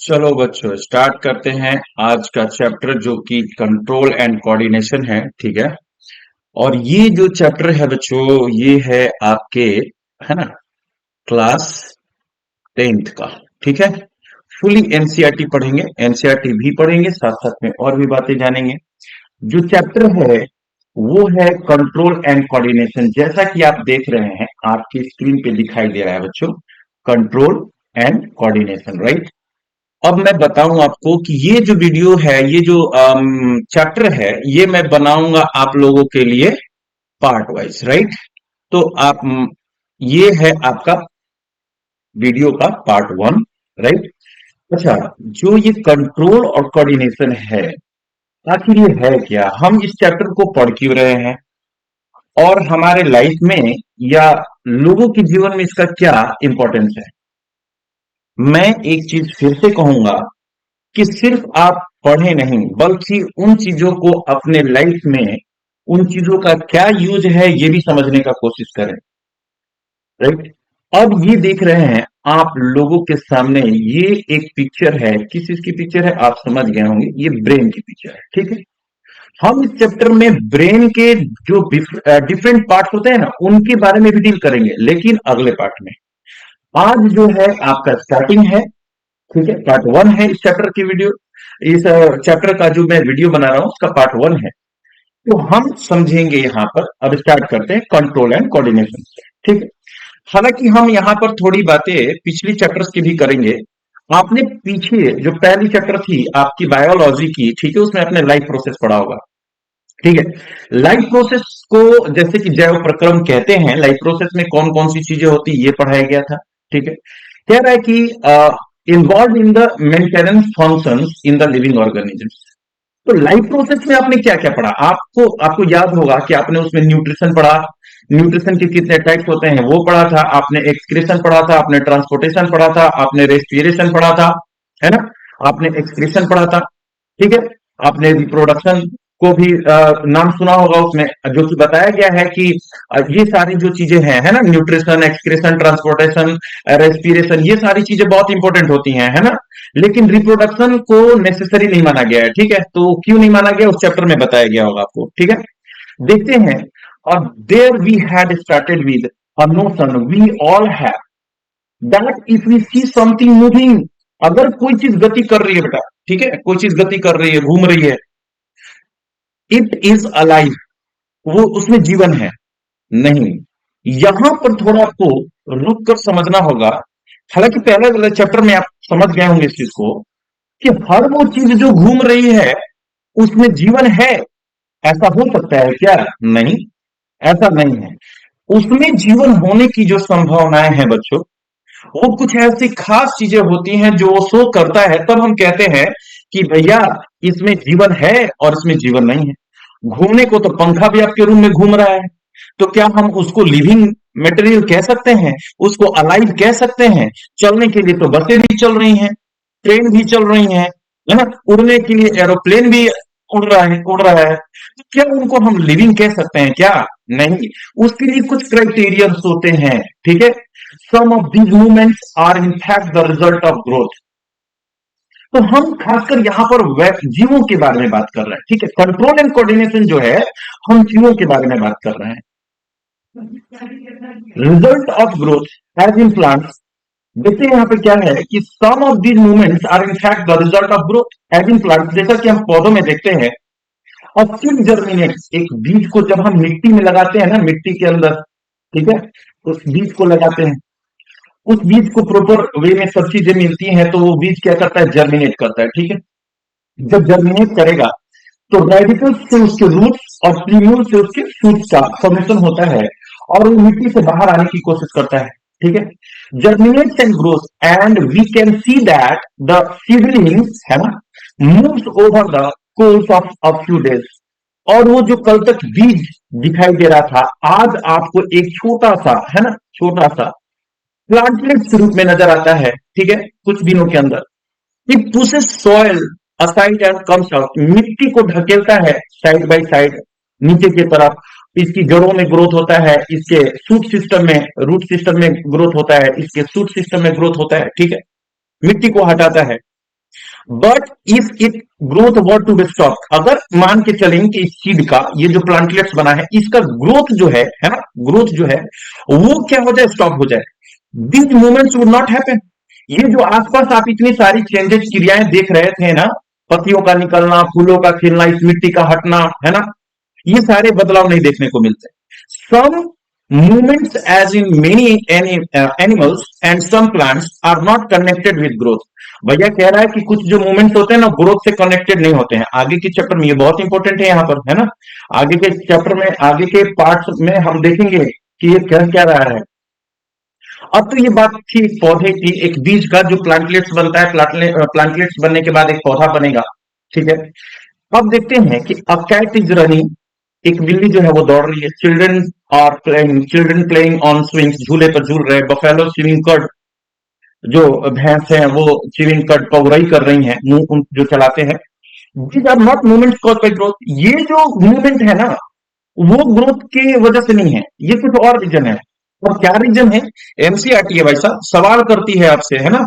चलो बच्चों स्टार्ट करते हैं आज का चैप्टर जो कि कंट्रोल एंड कोऑर्डिनेशन है। ठीक है। और ये जो चैप्टर है बच्चों ये है आपके, है ना, क्लास 10th का। ठीक है। फुली एनसीईआरटी पढ़ेंगे, एनसीईआरटी भी पढ़ेंगे, साथ साथ में और भी बातें जानेंगे। जो चैप्टर है वो है कंट्रोल एंड कोऑर्डिनेशन। जैसा कि आप देख रहे हैं आपकी स्क्रीन पे दिखाई दे रहा है बच्चों, कंट्रोल एंड कोऑर्डिनेशन, राइट। अब मैं बताऊं आपको कि ये जो वीडियो है, ये जो चैप्टर है, ये मैं बनाऊंगा आप लोगों के लिए पार्ट वाइज, राइट। तो आप ये है आपका वीडियो का पार्ट 1, राइट। अच्छा, जो ये कंट्रोल और कोऑर्डिनेशन है, आखिर ये है क्या, हम इस चैप्टर को पढ़ क्यों रहे हैं और हमारे लाइफ में या लोगों के जीवन में इसका क्या इंपॉर्टेंस है। मैं एक चीज फिर से कहूंगा कि सिर्फ आप पढ़े नहीं बल्कि उन चीजों को अपने लाइफ में, उन चीजों का क्या यूज है ये भी समझने का कोशिश करें, राइट। अब ये देख रहे हैं आप लोगों के सामने, ये एक पिक्चर है। किस चीज की पिक्चर है आप समझ गए होंगे, ये ब्रेन की पिक्चर है। ठीक है। हम इस चैप्टर में ब्रेन के जो डिफरेंट पार्ट्स होते हैं ना उनके बारे में भी डील करेंगे, लेकिन अगले पार्ट में। आज जो है आपका स्टार्टिंग है, ठीक है, पार्ट 1 है इस चैप्टर की वीडियो। इस चैप्टर का जो मैं वीडियो बना रहा हूं उसका पार्ट 1 है। तो हम समझेंगे यहां पर, अब स्टार्ट करते हैं कंट्रोल एंड कोऑर्डिनेशन। ठीक है। हालांकि हम यहां पर थोड़ी बातें पिछली चैप्टर्स की भी करेंगे। आपने पीछे जो पहली चैप्टर थी आपकी बायोलॉजी की, ठीक है, उसमें आपने लाइफ प्रोसेस पढ़ा होगा। ठीक है। लाइफ प्रोसेस को जैसे कि जैव प्रक्रम कहते हैं, लाइफ प्रोसेस में कौन कौन सी चीजें होती ये पढ़ाया गया था। ठीक है। कह रहा है कि involve in the maintenance functions in the living organisms. तो लाइफ प्रोसेस में आपने क्या क्या पढ़ा, आपको आपको याद होगा कि आपने उसमें न्यूट्रिशन पढ़ा, न्यूट्रिशन के कितने टाइप्स होते हैं वो पढ़ा था आपने, एक्सक्रीशन पढ़ा था आपने, ट्रांसपोर्टेशन पढ़ा था आपने, रेस्पिरेशन पढ़ा था, है ना, आपने एक्सक्रीशन पढ़ा था। ठीक है। आपने रिप्रोडक्शन को भी नाम सुना होगा, उसमें जो कि बताया गया है कि ये सारी जो चीजें हैं, है ना, न्यूट्रिशन, एक्सक्रीशन, ट्रांसपोर्टेशन, रेस्पिरेशन, ये सारी चीजें बहुत इंपॉर्टेंट होती हैं, है ना। लेकिन रिप्रोडक्शन को नेसेसरी नहीं माना गया है। ठीक है। तो क्यों नहीं माना गया उस चैप्टर में बताया गया होगा आपको। ठीक है। देखते हैं। और there we had started with a notion we all have that if we see something moving, अगर कोई चीज गति कर रही है बेटा, ठीक है, कोई चीज गति कर रही है, घूम रही है, इट इज अलाइव, वो उसमें जीवन है। नहीं, यहां पर थोड़ा आपको रुक कर समझना होगा। हालांकि पहले वाले चैप्टर में आप समझ गए होंगे इस चीज को कि हर वो चीज जो घूम रही है उसमें जीवन है, ऐसा हो सकता है क्या? नहीं, ऐसा नहीं है। उसमें जीवन होने की जो संभावनाएं हैं बच्चों, वो कुछ ऐसी खास चीजें होती हैं जो वो शो करता है, तब हम कहते हैं कि भैया इसमें जीवन है और इसमें जीवन नहीं है। घूमने को तो पंखा भी आपके रूम में घूम रहा है, तो क्या हम उसको लिविंग मटेरियल कह सकते हैं, उसको अलाइव कह सकते हैं? चलने के लिए तो बसें भी चल रही हैं, ट्रेन भी चल रही हैं, है ना, उड़ने के लिए एरोप्लेन भी उड़ रहा है, तो क्या उनको हम लिविंग कह सकते हैं क्या? नहीं। उसके लिए कुछ क्राइटेरियंस होते हैं। ठीक है। Some of these movements are in fact the result of growth. तो हम खासकर यहां पर जीवों के बारे में बात कर रहे हैं। ठीक है। कंट्रोल एंड कोऑर्डिनेशन जो है, हम जीवों के बारे में बात कर रहे हैं। Result of growth as in plants. देखते हैं यहाँ पे क्या है कि some of these movements are in fact the result of growth as in plants. जैसा कि हम पौधों में देखते हैं, और सीड जर्मिनेट्स, एक बीज को जब हम मिट्टी में लगाते हैं ना, मिट्टी के अंदर, ठीक है, उस बीज को लगाते हैं, उस बीज को प्रॉपर वे में सब चीजें मिलती हैं, तो वो बीज क्या करता है? जर्मिनेट करता है। ठीक है। जब जर्मिनेट करेगा तो रेडिकल से उसके रूट्स और प्रीम्यूल से उसके शूट्स का फॉर्मेशन होता है, और वो मिट्टी से बाहर आने की कोशिश करता है। ठीक है। Germinates and growth and we can see that the seedlings, है ना, moves over the course of a few days. और वो जो कल तक बीज दिखाई दे रहा था, आज आपको एक छोटा सा, है ना, छोटा सा प्लांटलेट के रूप में नजर आता है। ठीक है। कुछ दिनों के अंदर it pushes soil aside and comes out, मिट्टी को ढकेलता है साइड बाय साइड नीचे की तरफ। इसकी जड़ों में ग्रोथ होता है, इसके सूट सिस्टम में, रूट सिस्टम में ग्रोथ होता है, इसके सूट सिस्टम में ग्रोथ होता है। ठीक है। मिट्टी को हटाता है। But if it growth what to be stop, अगर मान के चलेंगे कि इस सीड का, ये जो प्लांटलेट्स बना है, इसका ग्रोथ जो है ना, ग्रोथ जो है वो क्या हो जाए, स्टॉप हो जाए, this movements would not happen. ये जो आसपास आप इतनी सारी चेंजेस, क्रियाएं देख रहे थे ना, पत्तियों का निकलना, फूलों का खिलना, इस मिट्टी का हटना, है ना, ये सारे बदलाव नहीं देखने को मिलते। सम movements as in many animals and some plants are not connected with growth। भैया कह रहा है कि कुछ जो मूवमेंट्स होते हैं ना, ग्रोथ से कनेक्टेड नहीं होते हैं। आगे के चैप्टर में ये बहुत इंपॉर्टेंट है यहाँ पर, है ना, आगे के चैप्टर में, आगे के पार्ट्स में हम देखेंगे कि ये कह क्या रहा है। अब तो ये बात थी पौधे की, एक बीज का जो प्लांटलेट्स बनता है, प्लांटलेट्स बनने के बाद एक पौधा बनेगा, ठीक है। अब देखते हैं कि अ कैट इज रनिंग, एक बिल्ली जो है वो दौड़ रही है। चिल्ड्रन प्लेइंग ऑन स्विंग्स, झूले पर झूल रहे। बफेलो च्यूइंग कर्ड, जो भैंस है वो च्यूइंग कर्ड, पगुराई कर रही हैं, मुंह जो चलाते हैं। These are not movement cause by growth. ये जो मूवमेंट है ना, वो ग्रोथ की वजह से नहीं है, ये कुछ और रीजन है। और क्या रीजन है? एनसीईआरटी है भाई साहब, सवाल करती है आपसे, है ना,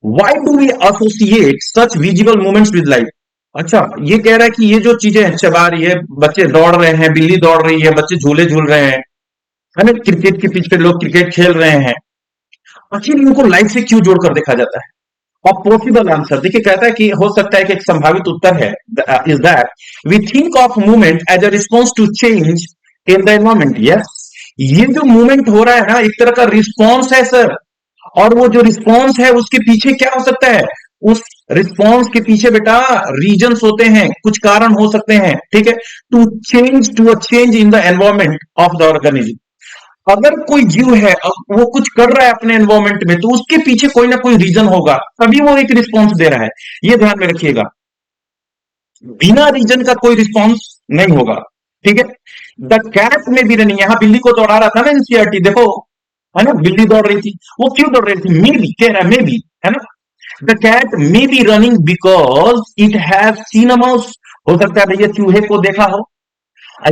why do we associate such visible movements with life. अच्छा, ये कह रहा है कि ये जो चीजें चबा रही है, बच्चे दौड़ रहे हैं, बिल्ली दौड़ रही है, बच्चे झूले झूल रहे हैं, है ना, क्रिकेट के पिच पे लोग क्रिकेट खेल रहे हैं, आखिर इनको लाइफ से क्यों जोड़कर देखा जाता है? और पॉसिबल आंसर देखिए, कहता है कि हो सकता है कि एक संभावित उत्तर है, is that we think of movement as a response to change in the environment. Yes, ये जो मूवमेंट हो रहा है ना, एक तरह का रिस्पॉन्स है सर। और वो जो रिस्पॉन्स है उसके पीछे क्या हो सकता है? उस रिस्पॉन्स के पीछे बेटा रीजंस होते हैं, कुछ कारण हो सकते हैं, ठीक है, to a change in the environment of the organism. अगर कोई जीव है, वो कुछ कर रहा है अपने एनवायरमेंट में, तो उसके पीछे कोई ना कोई रीजन होगा, तभी वो एक रिस्पॉन्स दे रहा है। ये ध्यान में रखिएगा, बिना रीजन का कोई रिस्पॉन्स नहीं होगा, ठीक है। द कैट में भी रनिंग, यहां बिल्ली को दौड़ा रहा था ना एनसीईआरटी, देखो, है ना, बिल्ली दौड़ रही थी, वो क्यों दौड़ रही थी? मे बी कह रहा है, मे बी, है ना, the cat may be running because it has seen a mouse. हो सकता है भैया चूहे को देखा हो।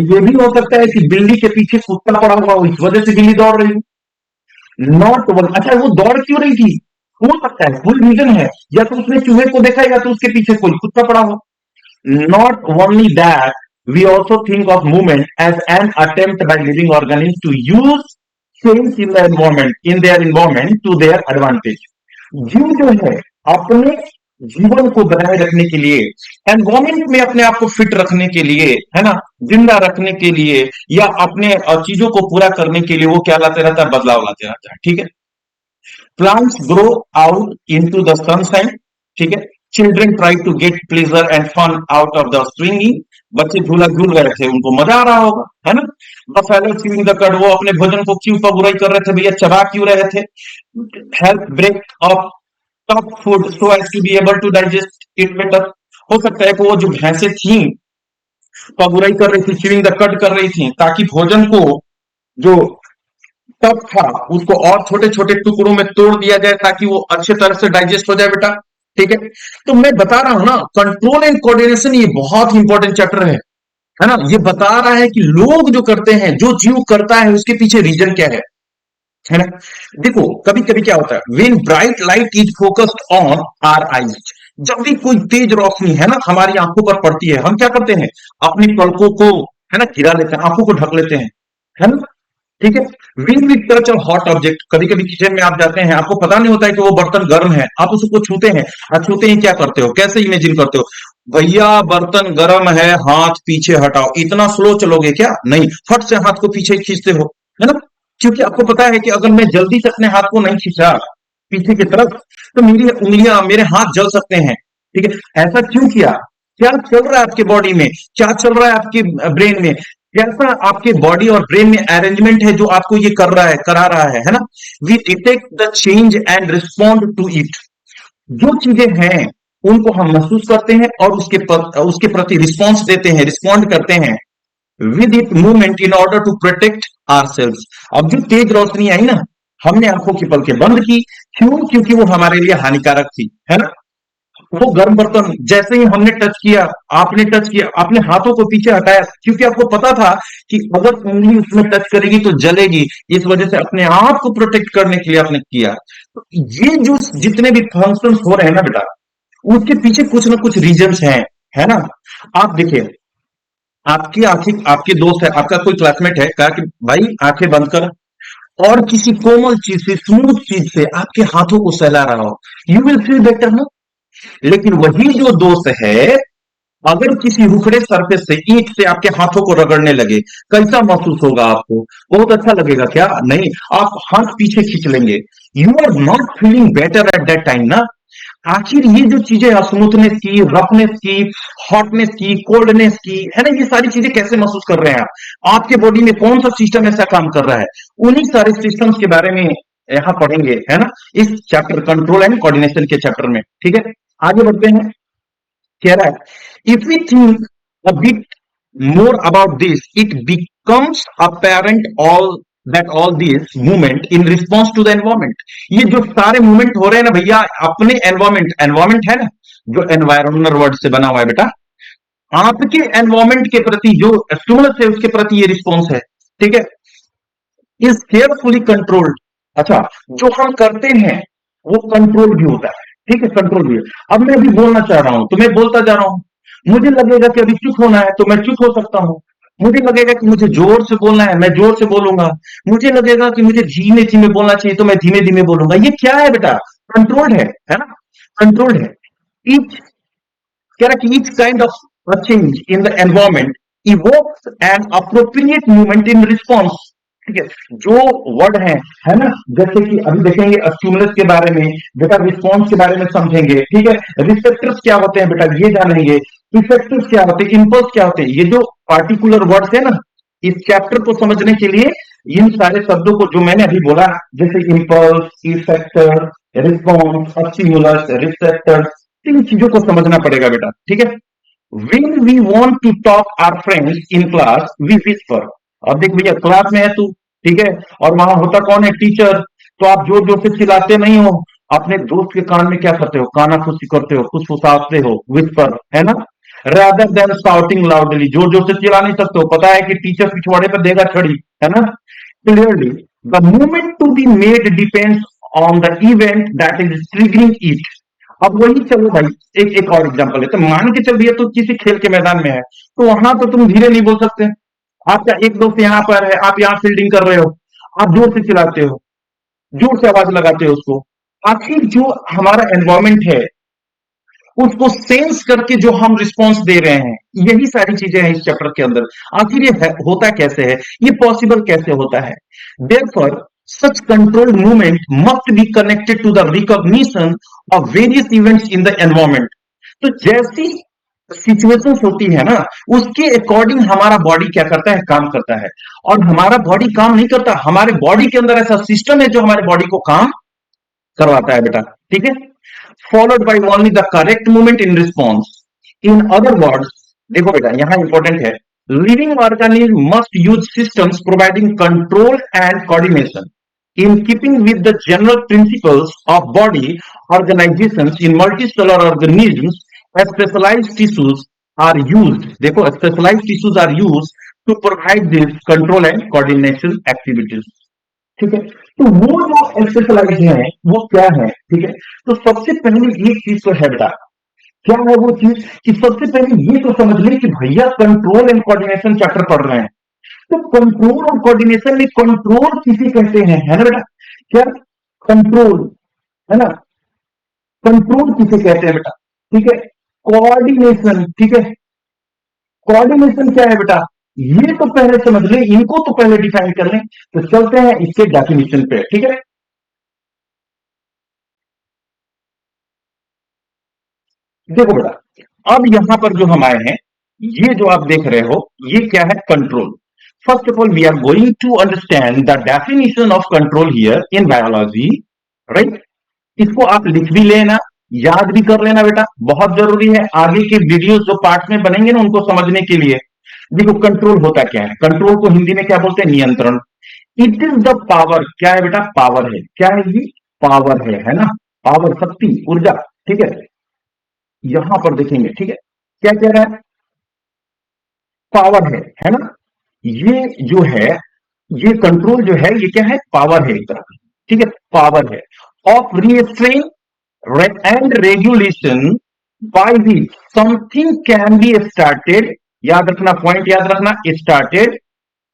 ये भी हो सकता है कि बिल्ली के पीछे कुत्ता पड़ा हुआ हो, इस वजह से बिल्ली दौड़ रही है। नॉट वन, अच्छा वो दौड़ क्यों रही थी? हो सकता है कोई रीजन है, या तो उसने चूहे को देखा, या तो उसके पीछे कोई कुत्ता पड़ा हो। Not only that, we also think of movement as an attempt by living organisms to use change in the environment, in their environment to their advantage। जीव जो है अपने जीवन को बनाए रखने के लिए, एनवायरमेंट में अपने आप को फिट रखने के लिए, है ना, जिंदा रखने के लिए, या अपने चीजों को पूरा करने के लिए वो क्या लाते रहता है? बदलाव लाते रहता है, ठीक है। Plants grow out into the sunshine, ठीक है। Children try to get pleasure and fun out of the swinging, बच्चे झूला झूल रहे थे, उनको मजा आ रहा होगा, है ना। बफेलो च्यूइंग द कड, वो अपने भोजन को क्यों बुराई कर रहे थे भैया, चबा क्यों रहे थे? Help break up tough food so as to be able to digest it better. हो सकता है कि वो जो भैंसे थी तो बुराई कर रही थी, च्यूइंग द कड कर रही थी, ताकि भोजन को जो टफ था उसको और छोटे छोटे टुकड़ों में तोड़ दिया जाए, ताकि वो अच्छे तरह से डाइजेस्ट हो जाए बेटा, ठीक है। तो मैं बता रहा हूं ना, कंट्रोल एंड कोऑर्डिनेशन ये बहुत इंपॉर्टेंट चैप्टर है ना। ये बता रहा है कि लोग जो करते हैं, जो जीव करता है, उसके पीछे रीजन क्या है ना। देखो कभी कभी क्या होता है, when bright light is focused on our eyes, जब भी कोई तेज रोशनी है ना हमारी आंखों पर पड़ती है, हम क्या करते हैं? अपनी पलकों को, है ना, गिरा लेते हैं, आंखों को ढक लेते हैं, है ना, ठीक है। When we touch a hot object, कभी कभी किचन में आप जाते हैं, आपको पता नहीं होता है कि वो बर्तन गर्म है, आप उसको छूते हैं। आप छूते ही क्या करते हो, कैसे इमेजिन करते हो? भैया बर्तन गर्म है, हाथ पीछे हटाओ। इतना स्लो चलोगे क्या? नहीं, फट से हाथ को पीछे खींचते हो, है ना, क्योंकि आपको पता है कि अगर मैं जल्दी से अपने हाथ को नहीं खींचा पीछे की तरफ, तो मेरी उंगलियां, मेरे हाथ जल सकते हैं, ठीक है। ऐसा क्यों किया? क्या चल रहा है आपके बॉडी में, क्या चल रहा है आपके ब्रेन में, कैसा आपके बॉडी और ब्रेन में अरेंजमेंट है जो आपको ये कर रहा है, करा रहा है ना। We detect the change and respond to it. जो चीजें हैं उनको हम महसूस करते हैं और उसके प्रति रिस्पॉन्स देते हैं, रिस्पॉन्ड करते हैं with it movement in order to protect ourselves. अब जो तेज रोशनी आई ना, हमने आंखों की पलकें बंद की, क्यों? क्योंकि वो हमारे लिए हानिकारक थी, है ना। वो गर्म बर्तन जैसे ही हमने टच किया, आपने टच किया, आपने हाथों को पीछे हटाया, क्योंकि आपको पता था कि अगर उंगली उसमें टच करेगी तो जलेगी, इस वजह से अपने आप को प्रोटेक्ट करने के लिए आपने किया। तो ये जो जितने भी फंक्शंस हो रहे हैं ना बेटा, उसके पीछे कुछ ना कुछ रीजंस हैं, है ना। आप देखिए, आपकी आंखें, आपके दोस्त है, आपका कोई क्लासमेट है, कहा कि भाई आंखें बंद कर, और किसी कोमल चीज से, स्मूथ चीज से आपके हाथों को सहला रहा हो, यू विल फील बेटर ना। लेकिन वही जो दोस्त है, अगर किसी रुखड़े सरफेस से, ईंट से आपके हाथों को रगड़ने लगे, कैसा महसूस होगा आपको? बहुत अच्छा लगेगा क्या? नहीं, आप हाथ पीछे खींच लेंगे। You are not feeling better at that time ना। आखिर ये जो चीजें, स्मूथनेस की, रफनेस की, हॉटनेस की, कोल्डनेस की, है ना, ये सारी चीजें कैसे महसूस कर रहे हैं आप? आपके बॉडी में कौन सा सिस्टम ऐसा काम कर रहा है? उन्हीं सारे सिस्टम्स के बारे में यहाँ पढ़ेंगे, है ना, इस चैप्टर कंट्रोल एंड कोऑर्डिनेशन के चैप्टर में। ठीक है, आगे बढ़ते हैं। कह रहा है, if we think a bit more about this, it becomes apparent all that all this movement in response to the environment. ये जो सारे मूवमेंट हो रहे हैं ना भैया, अपने एनवायरमेंट, एनवायरमेंट है ना, जो एनवायरनर वर्ड से बना हुआ है बेटा, आपके एनवायरमेंट के प्रति जो स्टिमुलस है, उसके प्रति ये रिस्पॉन्स है। ठीक है, इज केयरफुली कंट्रोल्ड। अच्छा, जो हम करते हैं वो कंट्रोल भी होता है। ठीक है, कंट्रोल भी है। अब मैं अभी बोलना चाह रहा हूं तो मैं बोलता जा रहा हूं। मुझे लगेगा कि अभी चुप होना है तो मैं चुप हो सकता हूं। मुझे लगेगा कि मुझे जोर से बोलना है, मैं जोर से बोलूंगा। मुझे लगेगा कि मुझे धीमे धीमे बोलना चाहिए तो मैं धीमे धीमे बोलूंगा। ये क्या है बेटा? कंट्रोल्ड है ना, कंट्रोल्ड है। ईच, कह रहा कि each kind of a change in the environment evokes an appropriate movement in response। ठीक है, जो वर्ड है ना, जैसे कि अभी देखेंगे स्टिमुलस के बारे में, बेटा रिस्पॉन्स के बारे में समझेंगे। ठीक है, रिसेप्टर्स क्या होते हैं बेटा, ये जानेंगे। इफेक्टर्स क्या होते हैं, इंपल्स क्या होते हैं, ये जो पार्टिकुलर वर्ड्स है ना, इस चैप्टर को समझने के लिए इन सारे शब्दों को जो मैंने अभी बोला, जैसे impulse, effector, response, stimulus, receptors, तीन चीजों को समझना पड़ेगा बेटा। ठीक है, when we want to talk our friends in class we whisper। अब देख भैया, क्लास में है तू, ठीक है, और वहां होता कौन है? टीचर। तो आप जोर जोर से चिल्लाते नहीं हो, अपने दोस्त के कान में क्या करते हो? काना फूसी करते हो, फुसफुसाते हो, विस्पर, है ना, rather than shouting loudly। जोर जोर से चिल्ला नहीं सकते हो, पता है कि टीचर पिछवाड़े पर देगा छड़ी, है ना। Clearly the movement to be made depends on the event that is triggering it। अब वही, चलो भाई, एक और एग्जांपल है, तो मान के चल भैया तू किसी खेल के मैदान में है, तो वहां तो तुम धीरे नहीं बोल सकते। आपका एक दोस्त यहाँ पर है, आप यहाँ फील्डिंग कर रहे हो, आप जोर से चिल्लाते हो, जोर से आवाज लगाते हो उसको। आखिर जो हमारा एनवायरमेंट है, उसको सेंस करके जो हम रिस्पॉन्स दे रहे हैं, यही सारी चीजें हैं इस चैप्टर के अंदर। आखिर ये होता कैसे है, ये पॉसिबल कैसे होता है? Therefore such controlled movement must be connected to the recognition of various events in the environment। तो जैसी सिचुएशंस होती है ना, उसके अकॉर्डिंग हमारा बॉडी क्या करता है? काम करता है। और हमारा बॉडी काम नहीं करता, हमारे बॉडी के अंदर ऐसा सिस्टम है जो हमारे बॉडी को काम करवाता है बेटा। ठीक है, followed by only the correct movement in response. In other words, देखो बेटा यहां इंपॉर्टेंट है, living organism must use systems providing control and coordination in keeping with the general principles of body organizations। in multicellular organisms specialized tissues are used। देखो, specialized tissues are used to provide this control and coordination activities। ठीक है, तो वो जो exercise है वो क्या है? ठीक है, तो सबसे पहले ये चीज तो है बेटा, क्या है वो चीज, कि सबसे पहले ये तो समझ लें कि भैया कंट्रोल एंड कोऑर्डिनेशन चैप्टर पढ़ रहे हैं, तो कंट्रोल और कोऑर्डिनेशन में कंट्रोल किसे कहते हैं, है ना बेटा? क्या कंट्रोल, है ना, कंट्रोल किसे कहते हैं बेटा? ठीक है, कोऑर्डिनेशन। ठीक है, कोऑर्डिनेशन क्या है बेटा? ये तो पहले समझ लें, इनको तो पहले डिफाइन कर लें। तो चलते हैं इसके डेफिनेशन पे। ठीक है, देखो बेटा, अब यहां पर जो हम आए हैं, ये जो आप देख रहे हो, ये क्या है? Control. First of all we are going to understand the definition of control here in biology, right. इसको आप लिख भी लेना, याद भी कर लेना बेटा, बहुत जरूरी है आगे के वीडियोस जो पार्ट में बनेंगे ना, उनको समझने के लिए। देखो, कंट्रोल होता क्या है? कंट्रोल को हिंदी में क्या बोलते हैं? नियंत्रण। It is the power. क्या है बेटा? पावर है। क्या है ये? पावर है ना, पावर, शक्ति, ऊर्जा। ठीक है, यहां पर देखेंगे। ठीक है, क्या कह रहा है? पावर है ना, ये जो है, ये कंट्रोल जो है, ये क्या है? पावर है एक तरह की। ठीक है, पावर है of restrain and regulation by which something can be started, याद रखना, पॉइंट याद रखना, स्टार्टेड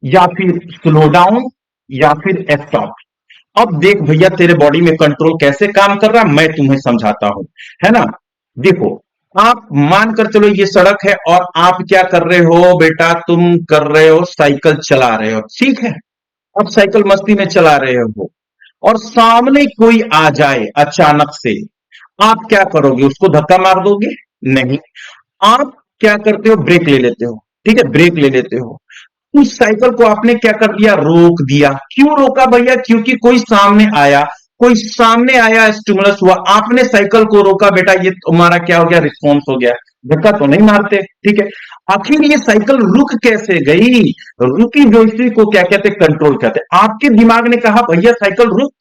या फिर स्लो डाउन या फिर स्टॉप। अब देख भैया तेरे बॉडी में कंट्रोल कैसे काम कर रहा है मैं तुम्हें समझाता हूं, है ना। देखो, आप मानकर चलो ये सड़क है और आप क्या कर रहे हो बेटा, तुम कर रहे हो साइकिल चला रहे हो, ठीक है। अब साइकिल मस्ती में चला रहे हो और सामने कोई आ जाए अचानक से, आप क्या करोगे, उसको धक्का मार दोगे? नहीं। आप क्या करते हो, ब्रेक ले लेते हो, ठीक है, ब्रेक ले लेते हो। उस साइकिल को आपने क्या कर दिया, रोक दिया। क्यों रोका भैया, क्योंकि कोई सामने आया, कोई सामने आया, स्टिमुलस हुआ, आपने साइकिल को रोका बेटा, ये तुम्हारा क्या हो गया, रिस्पॉन्स हो गया। धक्का तो नहीं मारते, ठीक है। आखिर ये साइकिल रुक कैसे गई, रुकी जो, इसी को क्या कहते, कंट्रोल कहते। आपके दिमाग ने कहा भैया साइकिल रुक,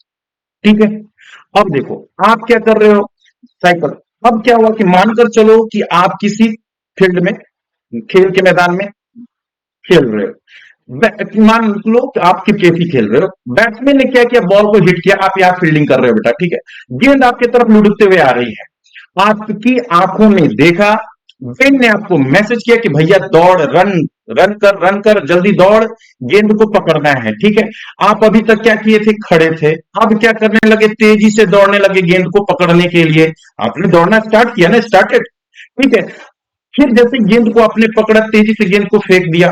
ठीक है। अब देखो आप क्या कर रहे हो, साइकिल, अब क्या हुआ कि मानकर चलो कि आप किसी फील्ड में, खेल के मैदान में खेल रहे हो, मान लो कि आप क्रिकेट ही खेल रहे हो, बैट्समैन ने क्या किया, बॉल को हिट किया, आप यहाँ फील्डिंग कर रहे हो बेटा, ठीक है। गेंद आपकी तरफ लुढ़कते हुए आ रही है, आपकी आंखों ने देखा, ब्रेन ने आपको मैसेज किया कि भैया दौड़, रन, रन कर, जल्दी दौड़, गेंद को पकड़ना है, ठीक है। आप अभी तक क्या किए थे, खड़े थे, अब क्या करने लगे, तेजी से दौड़ने लगे गेंद को पकड़ने के लिए। आपने दौड़ना स्टार्ट किया ना, स्टार्टेड, ठीक है। फिर जैसे गेंद को आपने पकड़ा, तेजी से गेंद को फेंक दिया,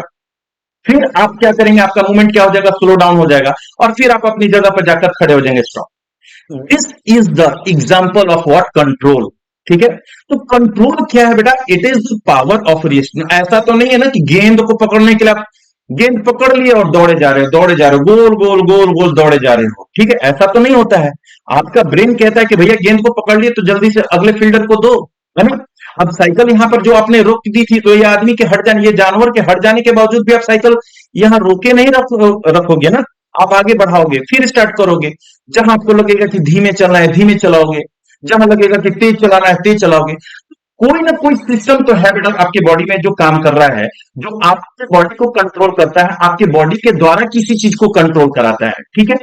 फिर आप क्या करेंगे, आपका मूवमेंट क्या हो जाएगा, स्लो डाउन हो जाएगा, और फिर आप अपनी जगह पर जाकर खड़े हो जाएंगे, stop. This is the example of what, control, ठीक है। तो कंट्रोल क्या है बेटा, it is the power of reaction. ऐसा तो नहीं है ना कि गेंद को पकड़ने के लिए आप गेंद पकड़ लिए और दौड़े जा रहे हो, दौड़े जा रहे हो, गोल गोल गोल गोल दौड़े जा रहे हो, ठीक है, ऐसा तो नहीं होता है। आपका ब्रेन कहता है कि भैया गेंद को पकड़ लिए तो जल्दी से अगले फील्डर को दो, है ना। अब साइकिल यहां पर जो आपने रोक दी थी, तो ये आदमी के हट जाने, ये जानवर के हट जाने के बावजूद भी आप साइकिल यहां रोके नहीं रखोगे ना, आप आगे बढ़ाओगे, फिर स्टार्ट करोगे। जहां आपको लगेगा कि धीमे चलना है, धीमे चलाओगे, जहां लगेगा कि तेज चलाना है, तेज चलाओगे। कोई ना कोई सिस्टम तो है बेटा आपकी बॉडी में जो काम कर रहा है, जो आपके बॉडी को कंट्रोल करता है, आपके बॉडी के द्वारा किसी चीज को कंट्रोल कराता है, ठीक है।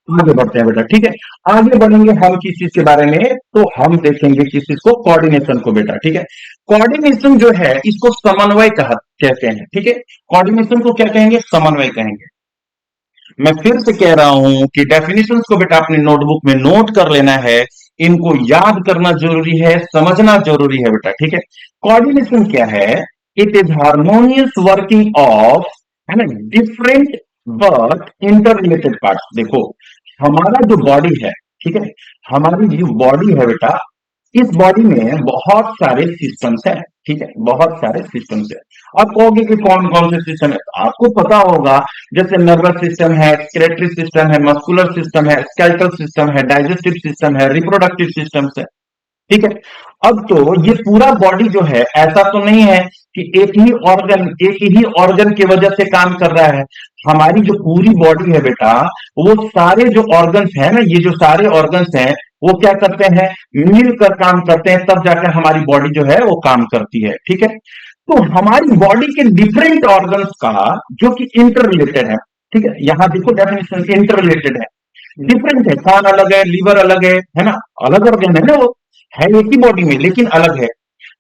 आगे बढ़ते हैं बेटा, ठीक है। आगे बढ़ेंगे हम किस चीज के बारे में, तो हम देखेंगे किस चीज को, कोऑर्डिनेशन को बेटा, ठीक है। कोऑर्डिनेशन जो है इसको समन्वय कहा कहते हैं, ठीक है। कोऑर्डिनेशन को क्या कहेंगे, समन्वय कहेंगे। मैं फिर से कह रहा हूं कि डेफिनेशंस को बेटा अपनी नोटबुक में नोट कर लेना है, इनको याद करना जरूरी है, समझना जरूरी है बेटा, ठीक है। कोऑर्डिनेशन क्या है, it is harmonious working of, है ना, डिफरेंट बट इंटररिलेटेड पार्ट्स। देखो हमारा जो बॉडी है, ठीक है, हमारी जो बॉडी है बेटा, इस बॉडी में बहुत सारे सिस्टम्स हैं, ठीक है, बहुत सारे सिस्टम्स है। आप कहोगे कि कौन कौन से सिस्टम है, तो आपको पता होगा, जैसे नर्वस सिस्टम है, एक्सक्रेटरी सिस्टम है, मस्कुलर सिस्टम है, स्केलेटल सिस्टम है, डाइजेस्टिव सिस्टम है, रिप्रोडक्टिव सिस्टम है, ठीक है। अब तो ये पूरा बॉडी जो है, ऐसा तो नहीं है कि एक ही ऑर्गन की वजह से काम कर रहा है। हमारी जो पूरी बॉडी है बेटा, वो सारे जो ऑर्गन्स है ना, ये जो सारे ऑर्गन्स हैं, वो क्या करते हैं, मिलकर काम करते हैं, तब जाकर हमारी बॉडी जो है वो काम करती है, ठीक है। तो हमारी बॉडी के डिफरेंट ऑर्गन्स का जो कि इंटर रिलेटेड है, ठीक है, यहां देखो डेफिनेशन इंटर रिलेटेड है, डिफरेंट है, कान अलग है, लीवर अलग है ना, अलग ऑर्गन है ना, वो है एक ही बॉडी में लेकिन अलग है।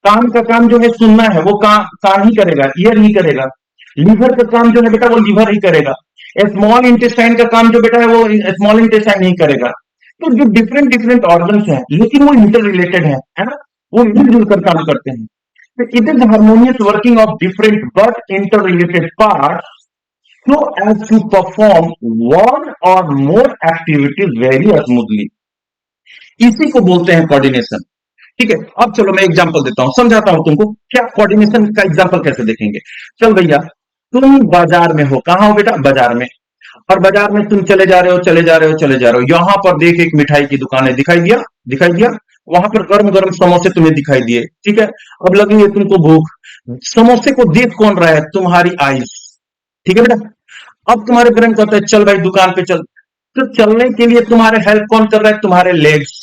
कान का काम जो है सुनना है, वो कान ही करेगा, ईयर ही करेगा। लीवर का काम जो है बेटा, वो लीवर ही करेगा। स्मॉल इंटेस्टाइन का काम जो बेटा है, वो स्मॉल इंटेस्टाइन ही करेगा। तो जो डिफरेंट डिफरेंट ऑर्गन्स हैं, लेकिन वो इंटर रिलेटेड है ना, वो मिलजुल कर काम करते हैं। तो it is harmonious working of different but inter related part so as to perform one or more activities very smoothly, इसी को बोलते हैं कोऑर्डिनेशन, ठीक है। अब चलो मैं एग्जांपल देता हूं, समझाता हूं तुमको क्या कोऑर्डिनेशन का एग्जांपल कैसे देखेंगे। चल भैया, तुम बाजार में हो, कहां हो बेटा, बाजार में। और बाजार में तुम चले जा रहे हो, चले जा रहे हो, चले जा रहे हो, यहां पर देख एक मिठाई की दुकान है, दिखाई दिया, दिखाई दिया। वहां पर गर्म गर्म समोसे तुम्हें दिखाई दिए, ठीक है। अब लगी है तुमको भूख, समोसे को देख कौन रहा है, तुम्हारी आईज, ठीक है बेटा। अब तुम्हारे ब्रेन कहता है चल भाई दुकान पे चल, तो चलने के लिए तुम्हारे हेल्प कौन कर रहा है, तुम्हारे लेग्स।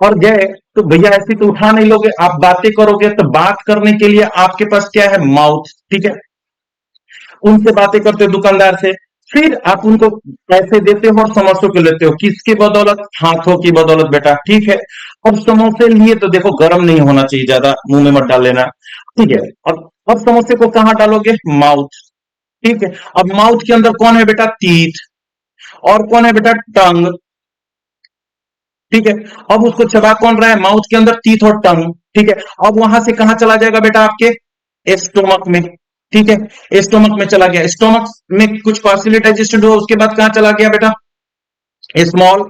और गए तो भैया ऐसे तो उठा नहीं लोगे, आप बातें करोगे, तो बात करने के लिए आपके पास क्या है, माउथ, ठीक है। उनसे बातें करते हो दुकानदार से, फिर आप उनको पैसे देते हो और समोसों को लेते हो, किसके बदौलत? हाथों की बदौलत बेटा, ठीक है। अब समोसे लिए तो देखो गर्म नहीं होना चाहिए, ज्यादा मुंह में मत डाल लेना, ठीक है। अब समोसे को कहाँ डालोगे? माउथ, ठीक है। अब माउथ के अंदर कौन है बेटा? टीथ। और कौन है बेटा? टंग, ठीक है। अब उसको चबा कौन रहा है? माउथ के अंदर टीथ और टंग, ठीक है। अब वहां से कहां चला जाएगा बेटा? आपके स्टोमक में, ठीक है। स्टोमक में चला गया, स्टोमक में कुछ पार्शियली डाइजेस्टेड हुआ, उसके बाद कहां चला गया बेटा? स्मॉल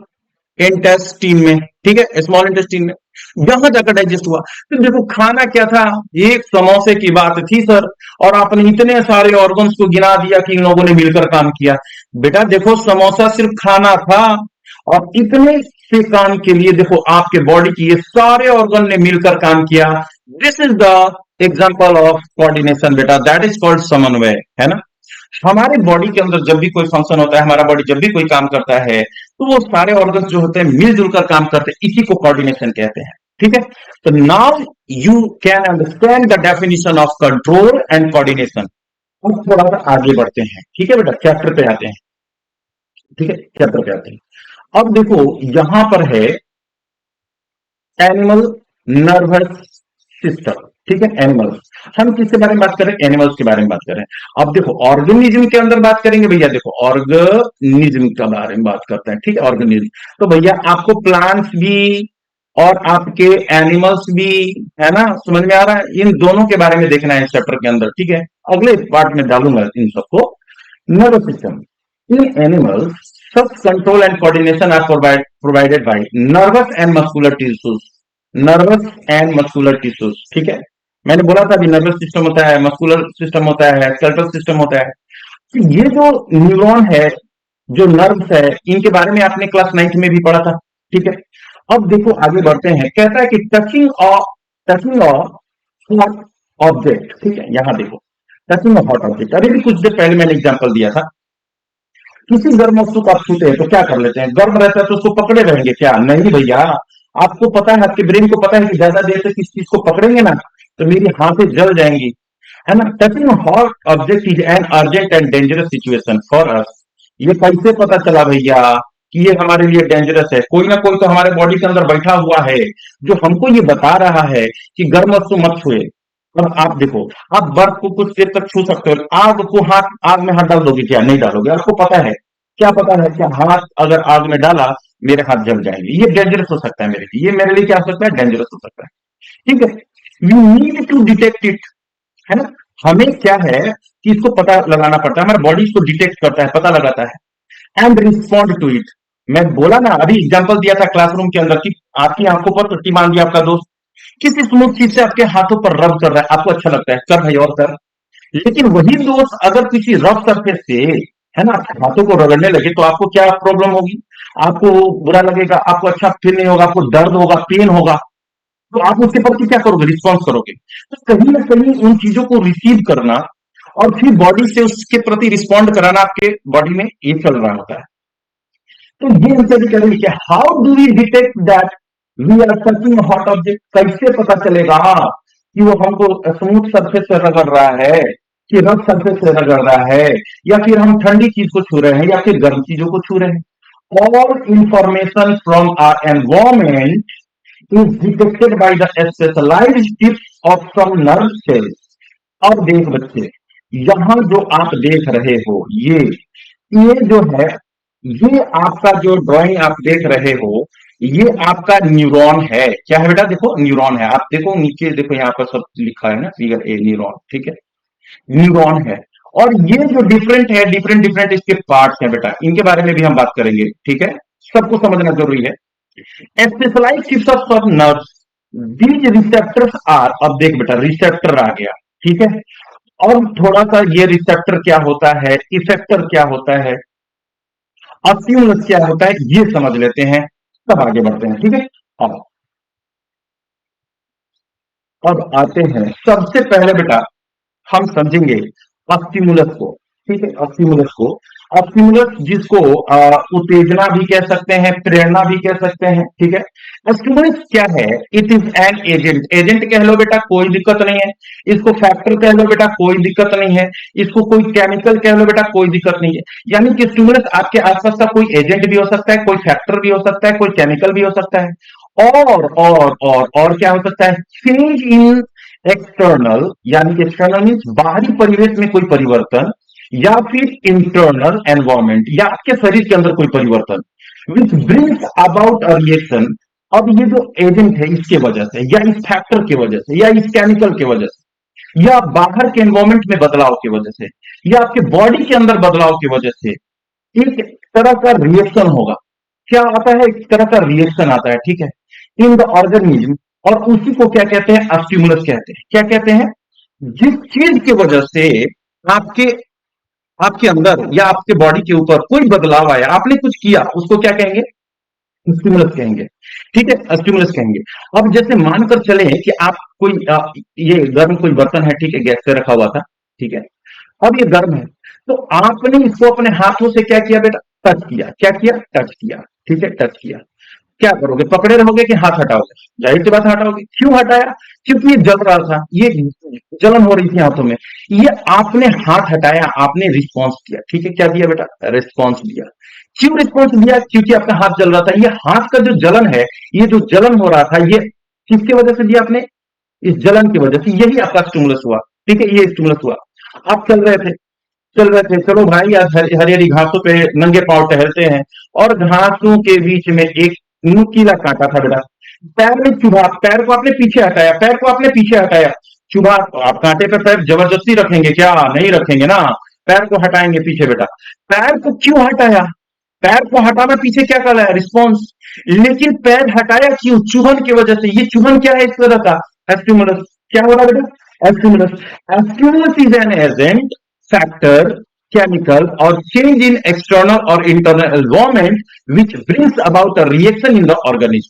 इंटेस्टीन में, ठीक है, स्मॉल इंटेस्टीन में, यहां जाकर डाइजेस्ट हुआ। तो देखो खाना क्या था? एक समोसे की बात थी सर, और आपने इतने सारे ऑर्गन्स को गिना दिया कि इन लोगों ने मिलकर काम किया। बेटा देखो समोसा सिर्फ खाना था, और इतने से काम के लिए देखो आपके बॉडी की ये सारे ऑर्गन ने मिलकर काम किया। This is the example of coordination बेटा, दैट इज कॉल्ड समन्वय, है ना। हमारे बॉडी के अंदर जब भी कोई फंक्शन होता है, हमारा बॉडी जब भी कोई काम करता है, तो वो सारे ऑर्गन्स जो होते हैं मिलजुल कर काम करते हैं, इसी को कोऑर्डिनेशन कहते हैं, ठीक है। तो now you can understand the definition of control and coordination. अब थोड़ा सा आगे बढ़ते हैं, ठीक है बेटा, चैप्टर पे आते हैं, ठीक है, चैप्टर पे आते हैं। अब देखो यहां पर है एनिमल नर्वस सिस्टम, ठीक है, एनिमल्स। हम किसके बारे में बात करें? एनिमल्स के बारे में बात करें। अब देखो ऑर्गेनिज्म के अंदर बात करेंगे भैया, देखो ऑर्गेनिज्म के बारे में बात करते हैं, ठीक है, ऑर्गेनिज्म। तो भैया आपको प्लांट्स भी और आपके एनिमल्स भी, है ना, समझ में आ रहा है? इन दोनों के बारे में देखना है इस चैप्टर के अंदर, ठीक है। अगले पार्ट में डालूंगा इन सबको। नर्वस सिस्टम इन एनिमल्स, सब control and coordination are provided by nervous and muscular tissues, nervous and muscular tissues, ठीक है। मैंने बोला था अभी नर्वस सिस्टम होता है, मस्कुलर सिस्टम होता है, स्केलेटल सिस्टम होता है। तो ये जो न्यूरॉन है, जो नर्व्स है, इनके बारे में आपने क्लास 9th में भी पढ़ा था, ठीक है। अब देखो आगे बढ़ते हैं, कहता है कि टचिंग ऑफ हॉट ऑब्जेक्ट, ठीक है, यहां देखो टचिंग ऑफ हॉट ऑब्जेक्ट। अभी भी कुछ देर पहले मैंने एग्जांपल दिया था, किसी गर्म वस्तु को आप छूते हैं तो क्या कर लेते हैं? गर्म रहता है तो उसको पकड़े रहेंगे क्या? नहीं भैया, आपको पता है, आपके ब्रेन को पता है कि ज्यादा देर तक किस चीज को पकड़ेंगे ना तो मेरी हाथें जल जाएंगी, है ना। Touching hot object is an urgent and dangerous situation for us. ये कैसे पता चला भैया कि ये हमारे लिए डेंजरस है? कोई ना कोई तो हमारे बॉडी के अंदर बैठा हुआ है जो हमको ये बता रहा है कि गर्म वस्तु मत छुए। अब आप देखो, आप बर्फ को कुछ देर तक छू सकते हो, आग में हाथ डाल दोगे क्या? नहीं डालोगे, आपको पता है, क्या पता है, क्या हाथ अगर आग में डाला मेरे हाथ जल जाएंगे, ये डेंजरस हो सकता है मेरे लिए, ये मेरे लिए क्या हो सकता है? डेंजरस हो सकता है, ठीक है। You need to detect it, है ना। हमें क्या है कि इसको पता लगाना पड़ता है, हमारा बॉडी इसको डिटेक्ट करता है, पता लगाता है, एंड रिस्पॉन्ड टू इट। मैं बोला ना, अभी एग्जांपल दिया था क्लासरूम के अंदर कि आपकी आंखों पर पट्टी मान दिया आपका दोस्त, किसी स्मूथ चीज से आपके हाथों पर रब कर रहा है, आपको अच्छा लगता है, कर भाई और कर। लेकिन वही दोस्त अगर किसी रफ सरफेस से, है ना, हाथों को रगड़ने लगे तो आपको क्या प्रॉब्लम होगी? आपको बुरा लगेगा, आपको अच्छा फील नहीं होगा, आपको दर्द होगा, पेन होगा। तो आप उसके प्रति क्या करोगे? रिस्पॉन्स करोगे। तो कहीं ना कहीं उन चीजों को रिसीव करना और फिर बॉडी से उसके प्रति रिस्पॉन्ड कराना आपके बॉडी में ये चल रहा होता है। तो ये हमसे भी करेंगे कि how do we detect that we are touching hot object? कैसे पता चलेगा कि वो हमको स्मूथ सरफेस से रगड़ रहा है, कि रफ सरफेस से रगड़ रहा है, या फिर हम ठंडी चीज को छू रहे हैं, या फिर गर्म चीजों को छू रहे हैं? All information from our environment is detected by the specialized tips of some nerve cells। अब देख बच्चे, यहां जो आप देख रहे हो ये जो है, ये आपका जो ड्राइंग आप देख रहे हो, ये आपका न्यूरॉन है। क्या है बेटा? देखो न्यूरॉन है, आप देखो नीचे देखो, यहाँ पर सब लिखा है ना, फिगर ए न्यूरॉन, ठीक है, न्यूरॉन है। और ये जो डिफरेंट है, डिफरेंट डिफरेंट इसके पार्ट्स हैं बेटा, इनके बारे में भी हम बात करेंगे, ठीक है, सबको समझना जरूरी है। स्पेशलाइज्ड टिप्स ऑफ सब नर्व्स, दीज रिसेप्टर्स आर, अब देख बेटा रिसेप्टर आ गया, ठीक है। और थोड़ा सा ये रिसेप्टर क्या होता है, इफेक्टर क्या होता है, स्टिमुलस क्या होता है, ये समझ लेते हैं, तब आगे बढ़ते हैं, ठीक है। अब अब आते हैं सबसे पहले बेटा, हम समझेंगे स्टिमुलस को, ठीक है, स्टिमुलस को। स्टिमुलस जिसको उत्तेजना भी कह सकते हैं, प्रेरणा भी कह सकते हैं, ठीक है। स्टिमुलस क्या है? It is an agent. Agent कह लो बेटा, कोई दिक्कत नहीं है। इसको फैक्टर कह लो बेटा, कोई दिक्कत नहीं है। इसको कोई केमिकल कह लो बेटा, कोई दिक्कत नहीं है। यानी कि स्टिमुलस आपके आसपास का कोई एजेंट भी हो सकता है, कोई फैक्टर भी हो सकता है, कोई केमिकल भी हो सकता है। और क्या हो सकता है? चेंज इन एक्सटर्नल, यानी कि एक्सटर्नल मीन्स बाहरी परिवेश में कोई परिवर्तन, या फिर इंटरनल एनवायरमेंट, या आपके शरीर के अंदर कोई परिवर्तन, which brings about a reaction. अब ये जो एजेंट है इसके वजह से, या इस फैक्टर की वजह से, या इस केमिकल की वजह से, या बाहर के एनवायरमेंट में बदलाव की वजह से, या आपके बॉडी के अंदर बदलाव की वजह से एक तरह का रिएक्शन होगा। क्या आता है? एक तरह का रिएक्शन आता है, ठीक है, इन द ऑर्गेनिज्म। और उसी को क्या कहते हैं? स्टिमुलस कहते हैं। क्या कहते हैं? जिस चीज की वजह से आपके आपके अंदर या आपके बॉडी के ऊपर कोई बदलाव आया, आपने कुछ किया, उसको क्या कहेंगे? स्टिमुलस कहेंगे, ठीक है, स्टिमुलस कहेंगे। अब जैसे मानकर चले कि आप कोई ये गर्म कोई बर्तन है, ठीक है, गैस पे रखा हुआ था, ठीक है, अब ये गर्म है, तो आपने इसको अपने हाथों से क्या किया बेटा? टच किया। क्या किया? टच किया, ठीक है, टच किया। क्या करोगे? पकड़े रहोगे कि हाथ हटाओगे? जाहिर सी बात हटाओगे। क्यों हटाया? क्योंकि ये जल रहा था, ये जलन हो रही थी हाथों में। ये आपने हाथ हटाया, आपने रिस्पॉन्स दिया, ठीक है, क्या दिया बेटा? रिस्पॉन्स दिया। क्यों रिस्पॉन्स दिया? क्योंकि आपका हाथ जल रहा था। ये हाथ का जो जलन है, ये जो जलन हो रहा था, ये किसकी वजह से दिया आपने? इस जलन की वजह से। यही आपका स्टिमुलस हुआ, ठीक है, ये स्टिमुलस हुआ। आप चल रहे थे, चलो भाई आज हरी हरी घासों पे नंगे पांव टहलते हैं, और घासों के बीच में एक नुकीला कांटा था बेटा। पैर में चुभा, पैर को आपने पीछे हटाया, पैर को आपने पीछे हटाया, चुभा। तो आप कांटे पे पैर जबरदस्ती रखेंगे क्या? नहीं रखेंगे ना, पैर को हटाएंगे पीछे बेटा। पैर को क्यों हटाया? पैर को हटाना पीछे क्या कहलाया? रिस्पॉन्स। लेकिन पैर हटाया क्यों? चुभन की वजह से। ये चुभन क्या है इस तरह का? स्टिमुलस। क्या हो रहा है बेटा? Stimulus. Stimulus is an agent, factor, chemical or change in external or internal environment which brings about a reaction in the organism।